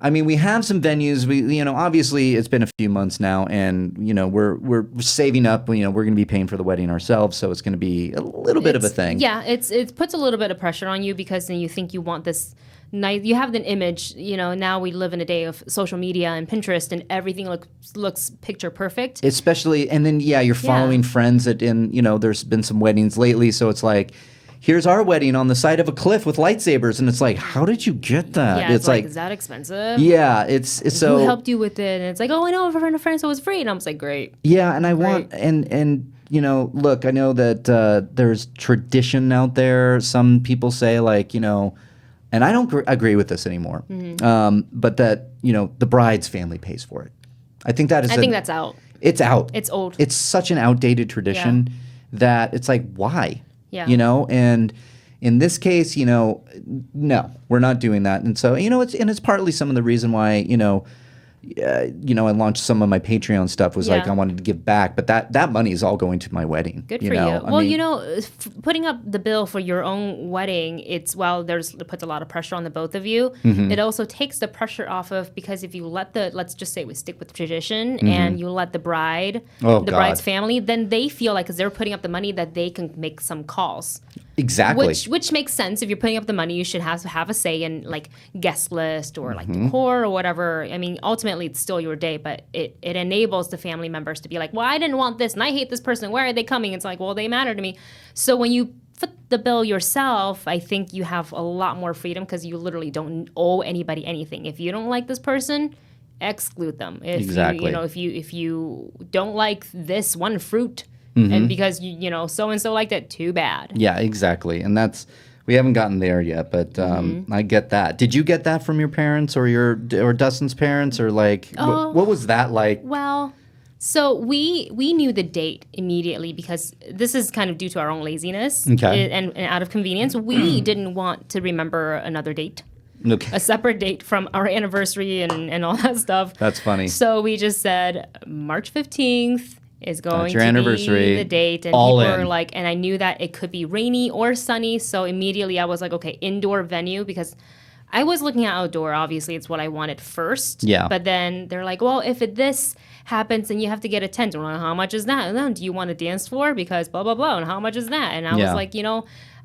I mean, we have some venues. We, obviously it's been a few months now, and we're saving up. We're going to be paying for the wedding ourselves, so it's going to be a little bit of a thing. Yeah, it puts a little bit of pressure on you because then you think you want this nice. You have an image. Now we live in a day of social media and Pinterest, and everything looks picture perfect. Especially, and then you're following friends there's been some weddings lately, so it's like. Here's our wedding on the side of a cliff with lightsabers, and it's like, how did you get that? Yeah, it's like, is that expensive? Yeah, it's so. Who helped you with it? And it's like, oh, I know a friend of friends, so it was free, and I was like, great. Yeah, and I want and look, I know that there's tradition out there. Some people say like and I don't agree with this anymore. But that the bride's family pays for it. I think that is. I think that's out. It's out. It's old. It's such an outdated tradition that it's like, why? Yeah. And in this case, no, we're not doing that. And so, it's partly some of the reason why, I launched some of my Patreon stuff was like I wanted to give back, but that money is all going to my wedding. Good for you. Well, putting up the bill for your own wedding, it puts a lot of pressure on the both of you. It also takes the pressure off of because if you let's just say we stick with tradition and you let the bride's family, then they feel like because they're putting up the money that they can make some calls. Exactly. Which makes sense. If you're putting up the money, you should have a say in like guest list or like decor or whatever. I mean, ultimately it's still your day, but it enables the family members to be like, well, I didn't want this and I hate this person. Why are they coming? It's like, well, they matter to me. So when you foot the bill yourself, I think you have a lot more freedom because you literally don't owe anybody anything. If you don't like this person, exclude them. If exactly. If you don't like this one fruit, And because, so-and-so liked it, too bad. Yeah, exactly. And we haven't gotten there yet, but I get that. Did you get that from your parents or Dustin's parents, or like, what was that like? Well, so we knew the date immediately because this is kind of due to our own laziness and out of convenience. We didn't want to remember another date. Okay. A separate date from our anniversary and all that stuff. That's funny. So we just said March 15th is going your to anniversary. be the date. And All people in. were like, and I knew that it could be rainy or sunny. So immediately I was like, okay, indoor venue, because I was looking at outdoor. Obviously, it's what I wanted first. Yeah. But then they're like, well, if this happens, then you have to get a tent. Well, how much is that? And then do you want a dance floor? Because blah, blah, blah. And how much is that? And I was like,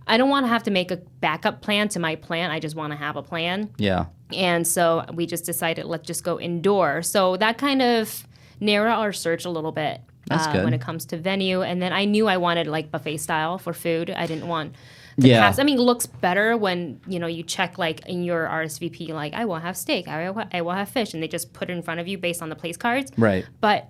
I don't want to have to make a backup plan to my plan. I just want to have a plan. Yeah. And so we just decided, let's just go indoor. So that kind of narrowed our search a little bit. That's good. When it comes to venue. And then I knew I wanted like buffet style for food. I didn't want it looks better when, you check like in your RSVP, like I will have steak, I will have fish, and they just put it in front of you based on the place cards. Right. But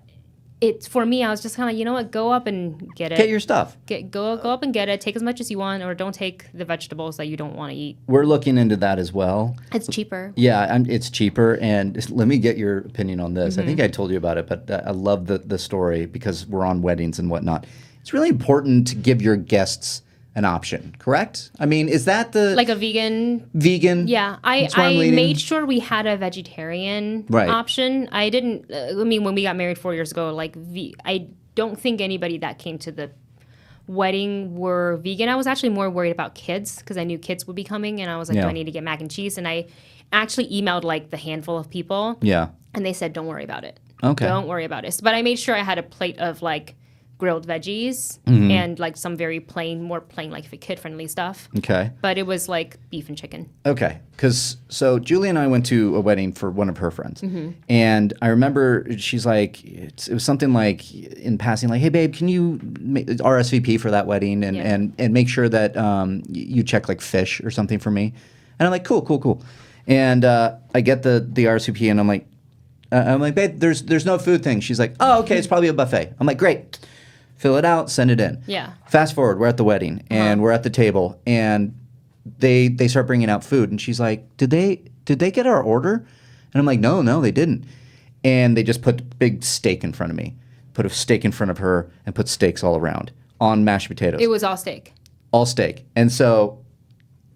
for me, I was just kind of, what, go up and get it. Get your stuff. Go up and get it. Take as much as you want, or don't take the vegetables that you don't want to eat. We're looking into that as well. It's cheaper. Yeah, it's cheaper. And let me get your opinion on this. I think I told you about it, but I love the story because we're on weddings and whatnot. It's really important to give your guests an option, correct? I mean, is that like a vegan? Vegan? Yeah, I made sure we had a vegetarian option. I didn't. When we got married 4 years ago, I don't think anybody that came to the wedding were vegan. I was actually more worried about kids because I knew kids would be coming, and I was like, do I need to get mac and cheese? And I actually emailed like the handful of people. Yeah. And they said, don't worry about it. Okay. Don't worry about it. But I made sure I had a plate of like grilled veggies and like some very more plain, like kid-friendly stuff. Okay. But it was like beef and chicken. Okay. So Julie and I went to a wedding for one of her friends. And I remember she's like, it was something like in passing, like, hey, babe, can you RSVP for that wedding and make sure that you check like fish or something for me? And I'm like, cool. And I get the RSVP and I'm like, babe, there's no food thing. She's like, oh, okay, it's probably a buffet. I'm like, great. Fill it out, send it in. Yeah. Fast forward, we're at the wedding and we're at the table and they start bringing out food and she's like, did they get our order? And I'm like, no, they didn't. And they just put big steak in front of me, put a steak in front of her and put steaks all around on mashed potatoes. It was all steak. All steak. And so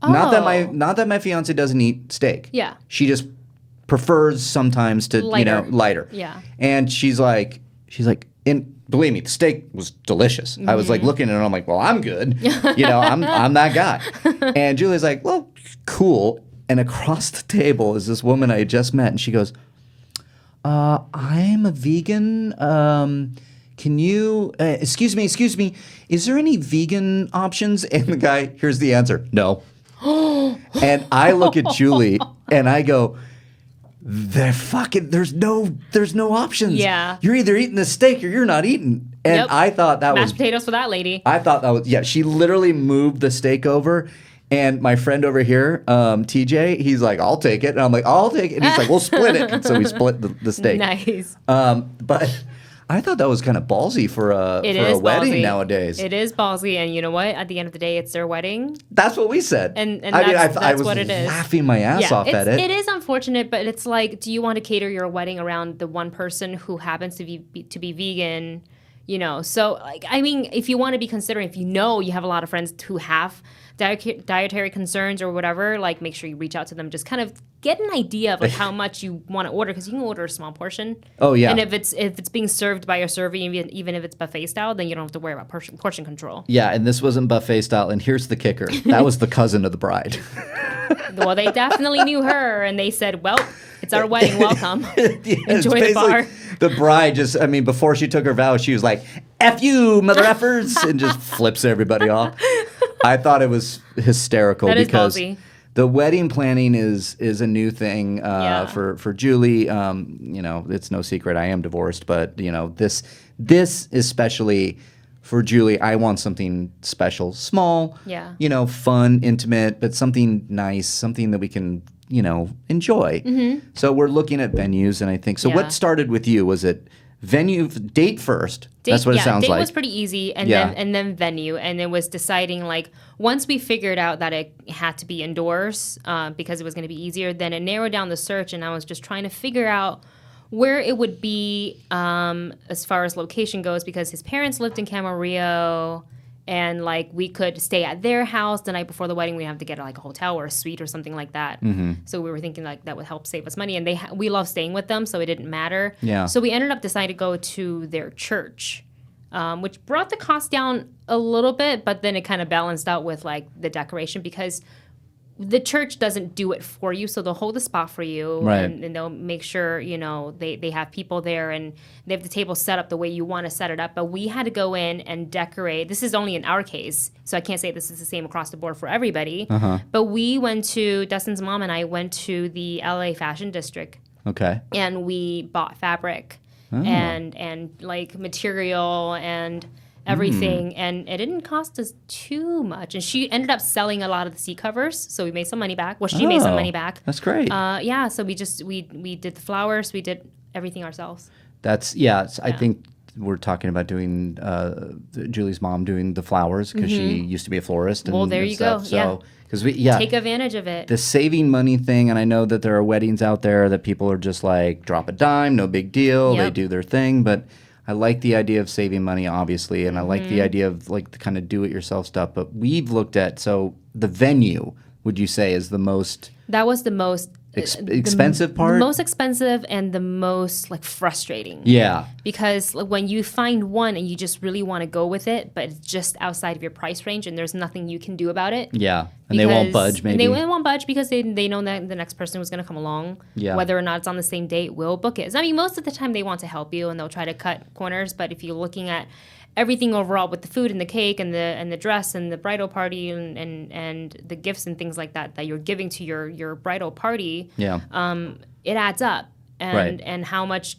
not that my fiance doesn't eat steak. Yeah. She just prefers sometimes to lighter. Yeah. And she's like, and believe me, the steak was delicious. I was like looking at it and I'm like, well, I'm good. I'm that guy. And Julie's like, well, cool. And across the table is this woman I had just met and she goes, I'm a vegan. Can you, excuse me, is there any vegan options? And the guy, here's the answer, no. And I look at Julie and I go, there's no options. Yeah. You're either eating the steak or you're not eating. And I thought that mashed potatoes for that lady. I thought that was, she literally moved the steak over. And my friend over here, TJ, he's like, I'll take it. And I'm like, I'll take it. And he's like, we'll split it. And so we split the steak. Nice. But I thought that was kind of ballsy for a wedding nowadays. It is ballsy, and you know what? At the end of the day, it's their wedding. That's what we said. And that's what it is. I was laughing my ass off at it. It is unfortunate, but it's like, do you want to cater your wedding around the one person who happens to be vegan? So like, I mean, if you want to be considering, if you have a lot of friends who have dietary concerns or whatever, like make sure you reach out to them. Just kind of get an idea of like how much you want to order, because you can order a small portion. Oh yeah. And if it's being served by a server, even if it's buffet style, then you don't have to worry about portion control. Yeah, and this wasn't buffet style. And here's the kicker: that was the cousin of the bride. Well, they definitely knew her, and they said, "Well, it's our wedding. Welcome. Enjoy the bar." The bride before she took her vows, she was like, F you, mother effers, and just flips everybody off. I thought it was hysterical because the wedding planning is a new thing for Julie. It's no secret I am divorced, but this especially for Julie, I want something special, small, fun, intimate, but something nice, something that we can enjoy. So we're looking at venues, and I think so. What started with you? Was it venue, date first. That's what it sounds date like. was pretty easy, and Yeah. then venue, and it was deciding like once we figured out that it had to be indoors because it was going to be easier. Then it narrowed down the search, and I was just trying to figure out where it would be as far as location goes, because his parents lived in Camarillo, and like we could stay at their house the night before the wedding. We'd have to get like a hotel or a suite or something like that. So we were thinking like that would help save us money, and we love staying with them, so it didn't matter. Yeah. So we ended up deciding to go to their church, which brought the cost down a little bit, but then it kind of balanced out with like the decoration, because the church doesn't do it for you, so they'll hold the spot for you, Right. and they'll make sure, you know, they have people there, and they have the table set up the way you want to set it up. But we had to go in and decorate. This is only in our case, so I can't say this is the same across the board for everybody. But we went to, Dustin's mom and I went to the LA Fashion District, Okay. and we bought fabric and like material and everything, and it didn't cost us too much. And she ended up selling a lot of the seat covers, so we made some money back. Well, she made some money back. That's great. Yeah, so we did the flowers, we did everything ourselves. That's I think we're talking about doing Julie's mom doing the flowers, because she used to be a florist. And Well, there you go. stuff. So, Yeah. because Take advantage of it. the saving money thing, and I know that there are weddings out there that people are just like drop a dime, no big deal. They Yep. do their thing, but I like the idea of saving money, obviously, and I like the idea of like the kind of do-it-yourself stuff. But we've looked at, so the venue, would you say, is the most That was the most expensive part? The most expensive and the most like frustrating. Yeah. Because like, when you find one and you just really want to go with it, but it's just outside of your price range and there's nothing you can do about it. Yeah. And they won't Because- budge, maybe. And they won't budge because they know that the next person was going to come along. Yeah. Whether or not it's on the same date, we'll book it. So, I mean, most of the time they want to help you and they'll try to cut corners. But if you're looking at everything overall with the food and the cake and the dress and the bridal party and the gifts and things like that you're giving to your bridal party, Yeah. it adds up. And Right. and how much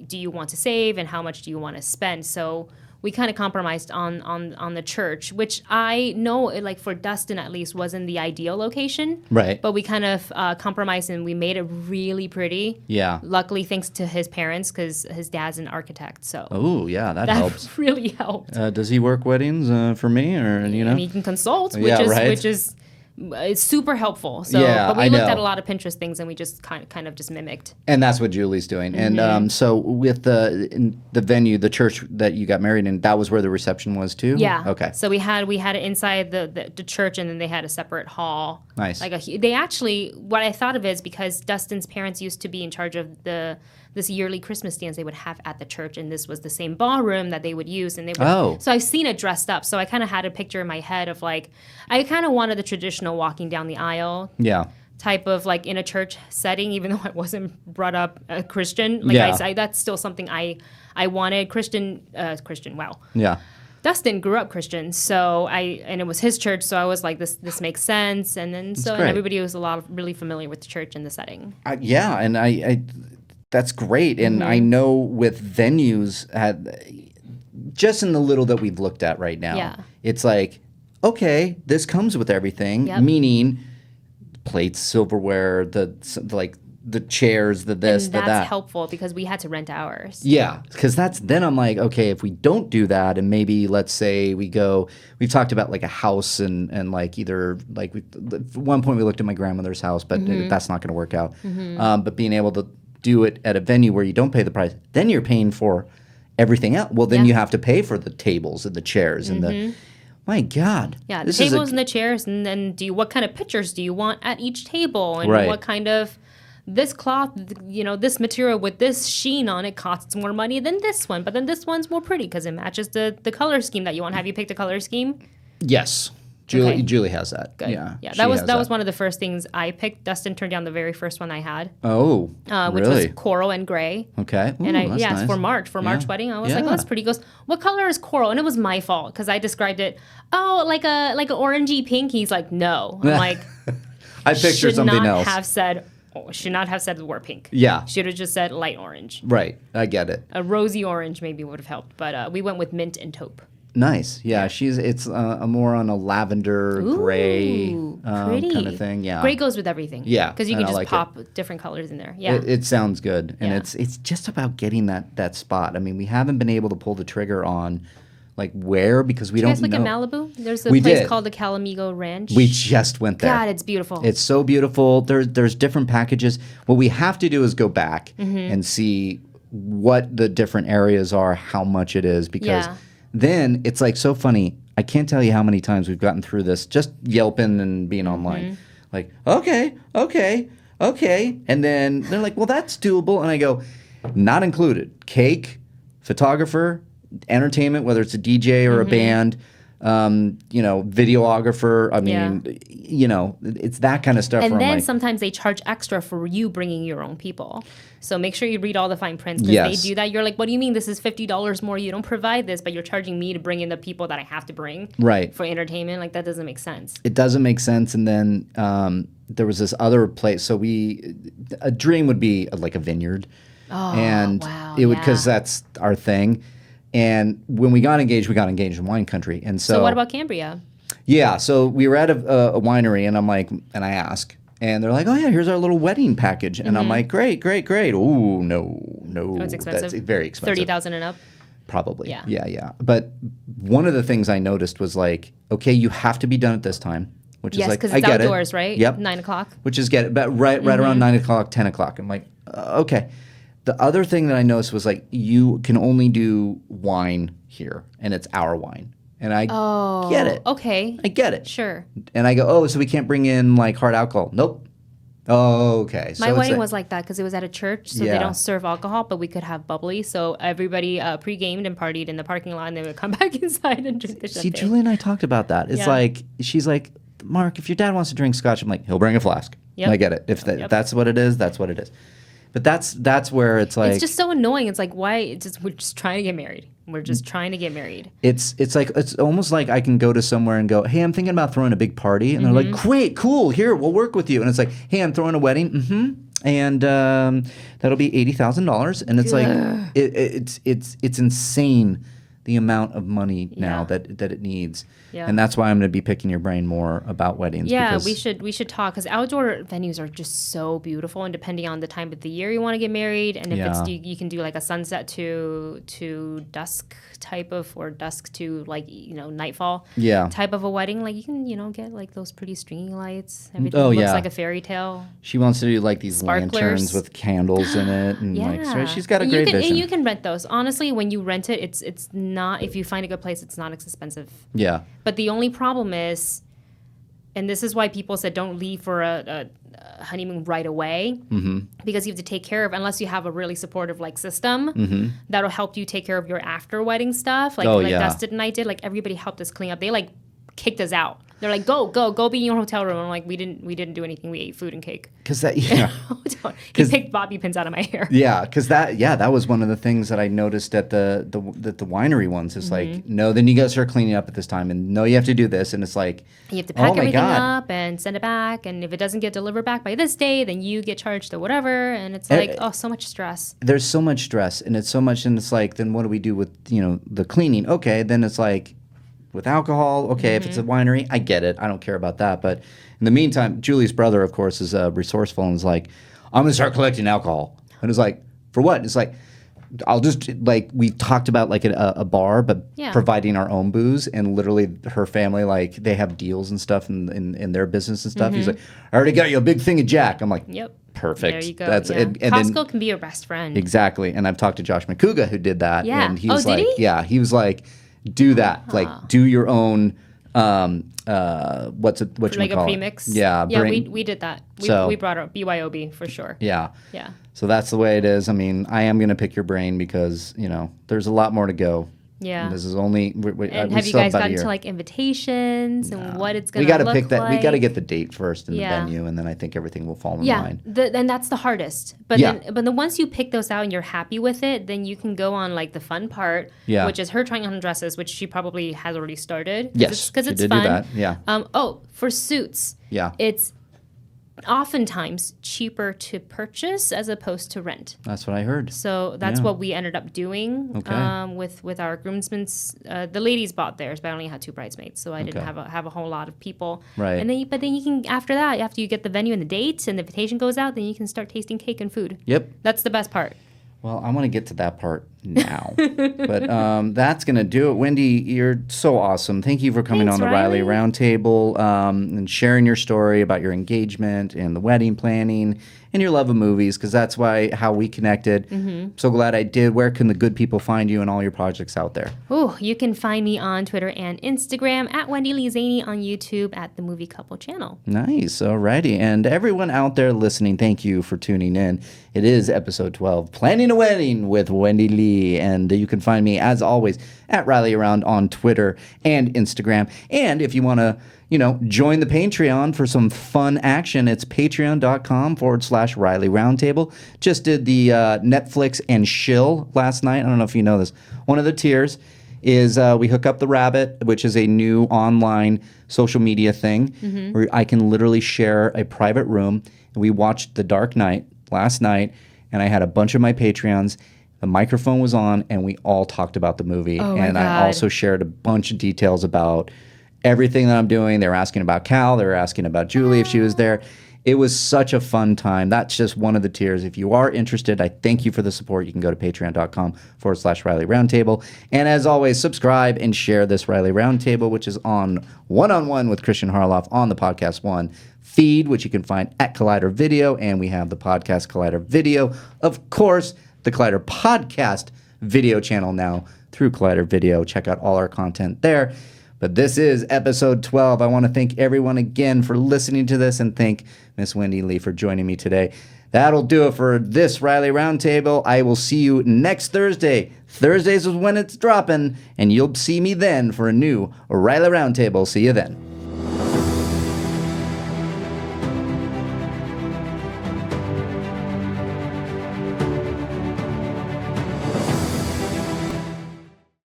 do you want to save and how much do you want to spend? So we kind of compromised on the church, which I know, like for Dustin at least, wasn't the ideal location. Right. But we kind of compromised and we made it really pretty. Yeah. Luckily, thanks to his parents, because his dad's an architect. So Oh, yeah, that that helps. really helped. Does he work weddings for me, or you know? And he can consult, Yeah, right. which is it's super helpful. So, Yeah, but we I looked know. at a lot of Pinterest things and we just kind of just mimicked. And that's what Julie's doing. Mm-hmm. And so with the venue, the church that you got married in, that was where the reception was too? Yeah. Okay. So we had it inside the church, and then they had a separate hall. Nice. They actually, what I thought of is because Dustin's parents used to be in charge of this yearly Christmas dance they would have at the church, and this was the same ballroom that they would use, and they would. Oh. So I've seen it dressed up. So I kind of had a picture in my head of like, I kind of wanted the traditional walking down the aisle Yeah. type of like in a church setting, even though I wasn't brought up a Christian. Like Yeah. that's still something I wanted. Christian. Wow. Yeah. Dustin grew up Christian, and it was his church, so I was like, this makes sense, and then and great. everybody was really familiar with the church and the setting. Yeah, and I that's great. And Mm-hmm. I know with venues, just in the little that we've looked at right now, Yeah. it's like, okay, this comes with everything, Yep. meaning plates, silverware, the chairs, the this, And the that's that. helpful because we had to rent ours. Yeah, because then I'm like, okay, if we don't do that, and maybe let's say we've talked about like a house and like either like at one point we looked at my grandmother's house, but that's not going to work out. But being able to do it at a venue where you don't pay the price, then you're paying for everything else. Well, then Yeah. you have to pay for the tables and the chairs and the. My God. Yeah, the this is tables and the chairs, and then what kind of pictures do you want at each table, and Right. what kind of this cloth, this material with this sheen on it costs more money than this one, but then this one's more pretty because it matches the color scheme that you want. Have you picked a color scheme? Yes. Okay. Julie has that. Good. Yeah. Yeah, she that was has that was one of the first things I picked. Dustin turned down the very first one I had, Oh, which really? was coral and gray. Okay. Ooh, And that's it's nice. for March wedding. I was like, oh, Yeah. that's pretty. He goes, what color is coral? And it was my fault because I described it. Oh, like an orangey pink. He's like, no. I'm like, I pictured should something not else. should not have said the word pink. Yeah. Should have just said light orange. Right. I get it. A rosy orange maybe would have helped, but we went with mint and taupe. Nice. Yeah, it's a more on a lavender gray pretty kind of thing. Yeah. Gray goes with everything. Yeah, because you and can I just like pop different colors in there. Yeah, It sounds good, and Yeah. it's just about getting that spot. I mean, we haven't been able to pull the trigger on like where because we you don't guys look know. at Malibu? There's a We place did. called the Calamigo Ranch. We just went there. God, it's beautiful. It's so beautiful. There's different packages. What we have to do is go back and see what the different areas are, how much it is, because Yeah. then it's like so funny. I can't tell you how many times we've gotten through this just yelping and being online. Like, okay. And then they're like, well, that's doable. And I go, not included. Cake, photographer, entertainment, whether it's a DJ or a band, videographer. I mean, it's that kind of stuff. And where I'm then like, sometimes they charge extra for you bringing your own people. So make sure you read all the fine prints because Yes. they do that. You're like, what do you mean this is $50 more? You don't provide this, but you're charging me to bring in the people that I have to bring right. for entertainment. Like that doesn't make sense. It doesn't make sense. And then there was this other place. So a dream would be like a vineyard. Oh, And wow, it would, because yeah. that's our thing. And when we got engaged in wine country. And So what about Cambria? Yeah, so we were at a winery, and I'm like, and I ask, and they're like, oh yeah, here's our little wedding package, and I'm like, great. Ooh, no, Oh, it's expensive. that's very expensive. 30,000 and up. Probably. Yeah. Yeah. But one of the things I noticed was like, okay, you have to be done at this time, which Yes, is like, because I it's get outdoors, it. right? Yep. 9 o'clock. Which is but right around 9 o'clock, 10 o'clock. I'm like, okay. The other thing that I noticed was like, you can only do wine here, and it's our wine. And I get it. Okay. I get it. Sure. And I go, oh, so we can't bring in like hard alcohol? Nope. Oh, okay. So My it's wedding a- was like that because it was at a church, so Yeah. they don't serve alcohol, but we could have bubbly. So everybody pre-gamed and partied in the parking lot, and they would come back inside and drink the See, champagne. Julie and I talked about that. It's Yeah. like, she's like, Mark, if your dad wants to drink scotch, I'm like, he'll bring a flask. Yep. And I get it. If that's what it is, that's what it is. But that's where it's like, It's just so annoying. It's like, why? We're just trying to get married. We're just trying to get married. it's like, it's almost like I can go to somewhere and go, hey, I'm thinking about throwing a big party. And they're like, great, cool, here, we'll work with you. And it's like, hey, I'm throwing a wedding. And that'll be $80,000. And it's like, it's insane the amount of money now Yeah. that it needs. Yeah. And that's why I'm going to be picking your brain more about weddings. Yeah, because we should talk because outdoor venues are just so beautiful, and depending on the time of the year you want to get married, and if Yeah. it's you can do like a sunset to dusk type of, or dusk to like nightfall Yeah. type of a wedding. Like you can get like those pretty stringy lights. Everything Oh, looks yeah. like a fairy tale. She wants to do like these Sparklers. lanterns with candles in it, and Yeah, like so she's got a And great you can, vision. And you can rent those. Honestly, when you rent it, it's not, if you find a good place, it's not expensive. Yeah, But the only problem is, and this is why people said don't leave for a honeymoon right away, because you have to take care of, unless you have a really supportive like system that'll help you take care of your after wedding stuff. Like, Oh, like yeah. Dustin and I did. Like everybody helped us clean up. They like kicked us out. They're like, go be in your hotel room. I'm like, we didn't do anything. We ate food and cake. because that yeah. He picked bobby pins out of my hair. Yeah, because that was one of the things that I noticed at the winery ones. It's like, no, then you got to start cleaning up at this time, and no, you have to do this, and it's like, You have to pack oh my everything God. up and send it back, and if it doesn't get delivered back by this day, then you get charged or whatever, and it's like, so much stress. There's so much stress, and it's so much, and it's like, then what do we do with the cleaning? Okay, then it's like, with alcohol, okay, if it's a winery, I get it. I don't care about that. But in the meantime, Julie's brother, of course, is resourceful and is like, I'm going to start collecting alcohol. And it's like, for what? It's like, I'll just, like, we talked about, like, a bar, but Yeah. providing our own booze. And literally, her family, like, they have deals and stuff in their business and stuff. He's like, I already got you a big thing of Jack. I'm like, Yep. perfect. There you go. That's yeah. and Costco then, can be your best friend. exactly. And I've talked to Josh McCouga, who did that. Yeah. And he Oh, was did like, he? yeah, he was like, do that. Like, do your own, what you Like a call premix. it? Yeah. Yeah, bring- we did that. So- We brought our BYOB for sure. yeah. Yeah. So that's the way it is. I mean, I am going to pick your brain because, there's a lot more to go. Yeah. And this is only, we And we have you still guys about a gotten year. to like invitations and what it's We gonna got to look pick that. like? We got to get the date first and Yeah. the venue, and then I think everything will fall in Yeah, line. and that's the hardest. But Yeah. then once you pick those out and you're happy with it, then you can go on like the fun part, Yeah. which is her trying on dresses, which she probably has already started. Yes, because she it's did fun. do that. Yeah. For suits, Yeah. it's oftentimes cheaper to purchase as opposed to rent. That's what I heard. So that's Yeah. what we ended up doing with our groomsmen. The ladies bought theirs, but I only had 2 bridesmaids, so I didn't have a whole lot of people. Right. And then you can, after that, after you get the venue and the dates and the invitation goes out, then you can start tasting cake and food. Yep. That's the best part. Well, I want to get to that part now. But that's going to do it. Wendy, you're so awesome. Thank you for coming Thanks, on the Reilly Reilly. Roundtable and sharing your story about your engagement and the wedding planning and your love of movies, because that's how we connected. So glad I did. Where can the good people find you and all your projects out there? Oh, you can find me on Twitter and Instagram at Wendy Lee Zaney, on YouTube at the Movie Couple channel. Nice. Alrighty. And everyone out there listening, thank you for tuning in. It is episode 12, Planning a Wedding with Wendy Lee. And you can find me, as always, at Reilly Around on Twitter and Instagram. And if you want to, join the Patreon for some fun action, it's patreon.com/Reilly Roundtable. Just did the Netflix and Shill last night. I don't know if you know this. One of the tiers is we hook up the Rabbit, which is a new online social media thing where I can literally share a private room. We watched The Dark Knight last night, and I had a bunch of my Patreons. The microphone was on, and we all talked about the movie. Oh my and I God. also shared a bunch of details about everything that I'm doing. They were asking about Cal. They were asking about Julie if she was there. It was such a fun time. That's just one of the tiers. If you are interested, I thank you for the support. You can go to patreon.com/Reilly Roundtable. And as always, subscribe and share this Reilly Roundtable, which is on One-on-One with Christian Harloff on the Podcast One feed, which you can find at Collider Video. And we have the Podcast Collider Video. Of course, the Collider Podcast video channel now through Collider Video. Check out all our content there. But this is episode 12. I want to thank everyone again for listening to this and thank Miss Wendy Lee for joining me today. That'll do it for this Reilly Roundtable. I will see you next Thursday. Thursdays is when it's dropping, and you'll see me then for a new Reilly Roundtable. See you then.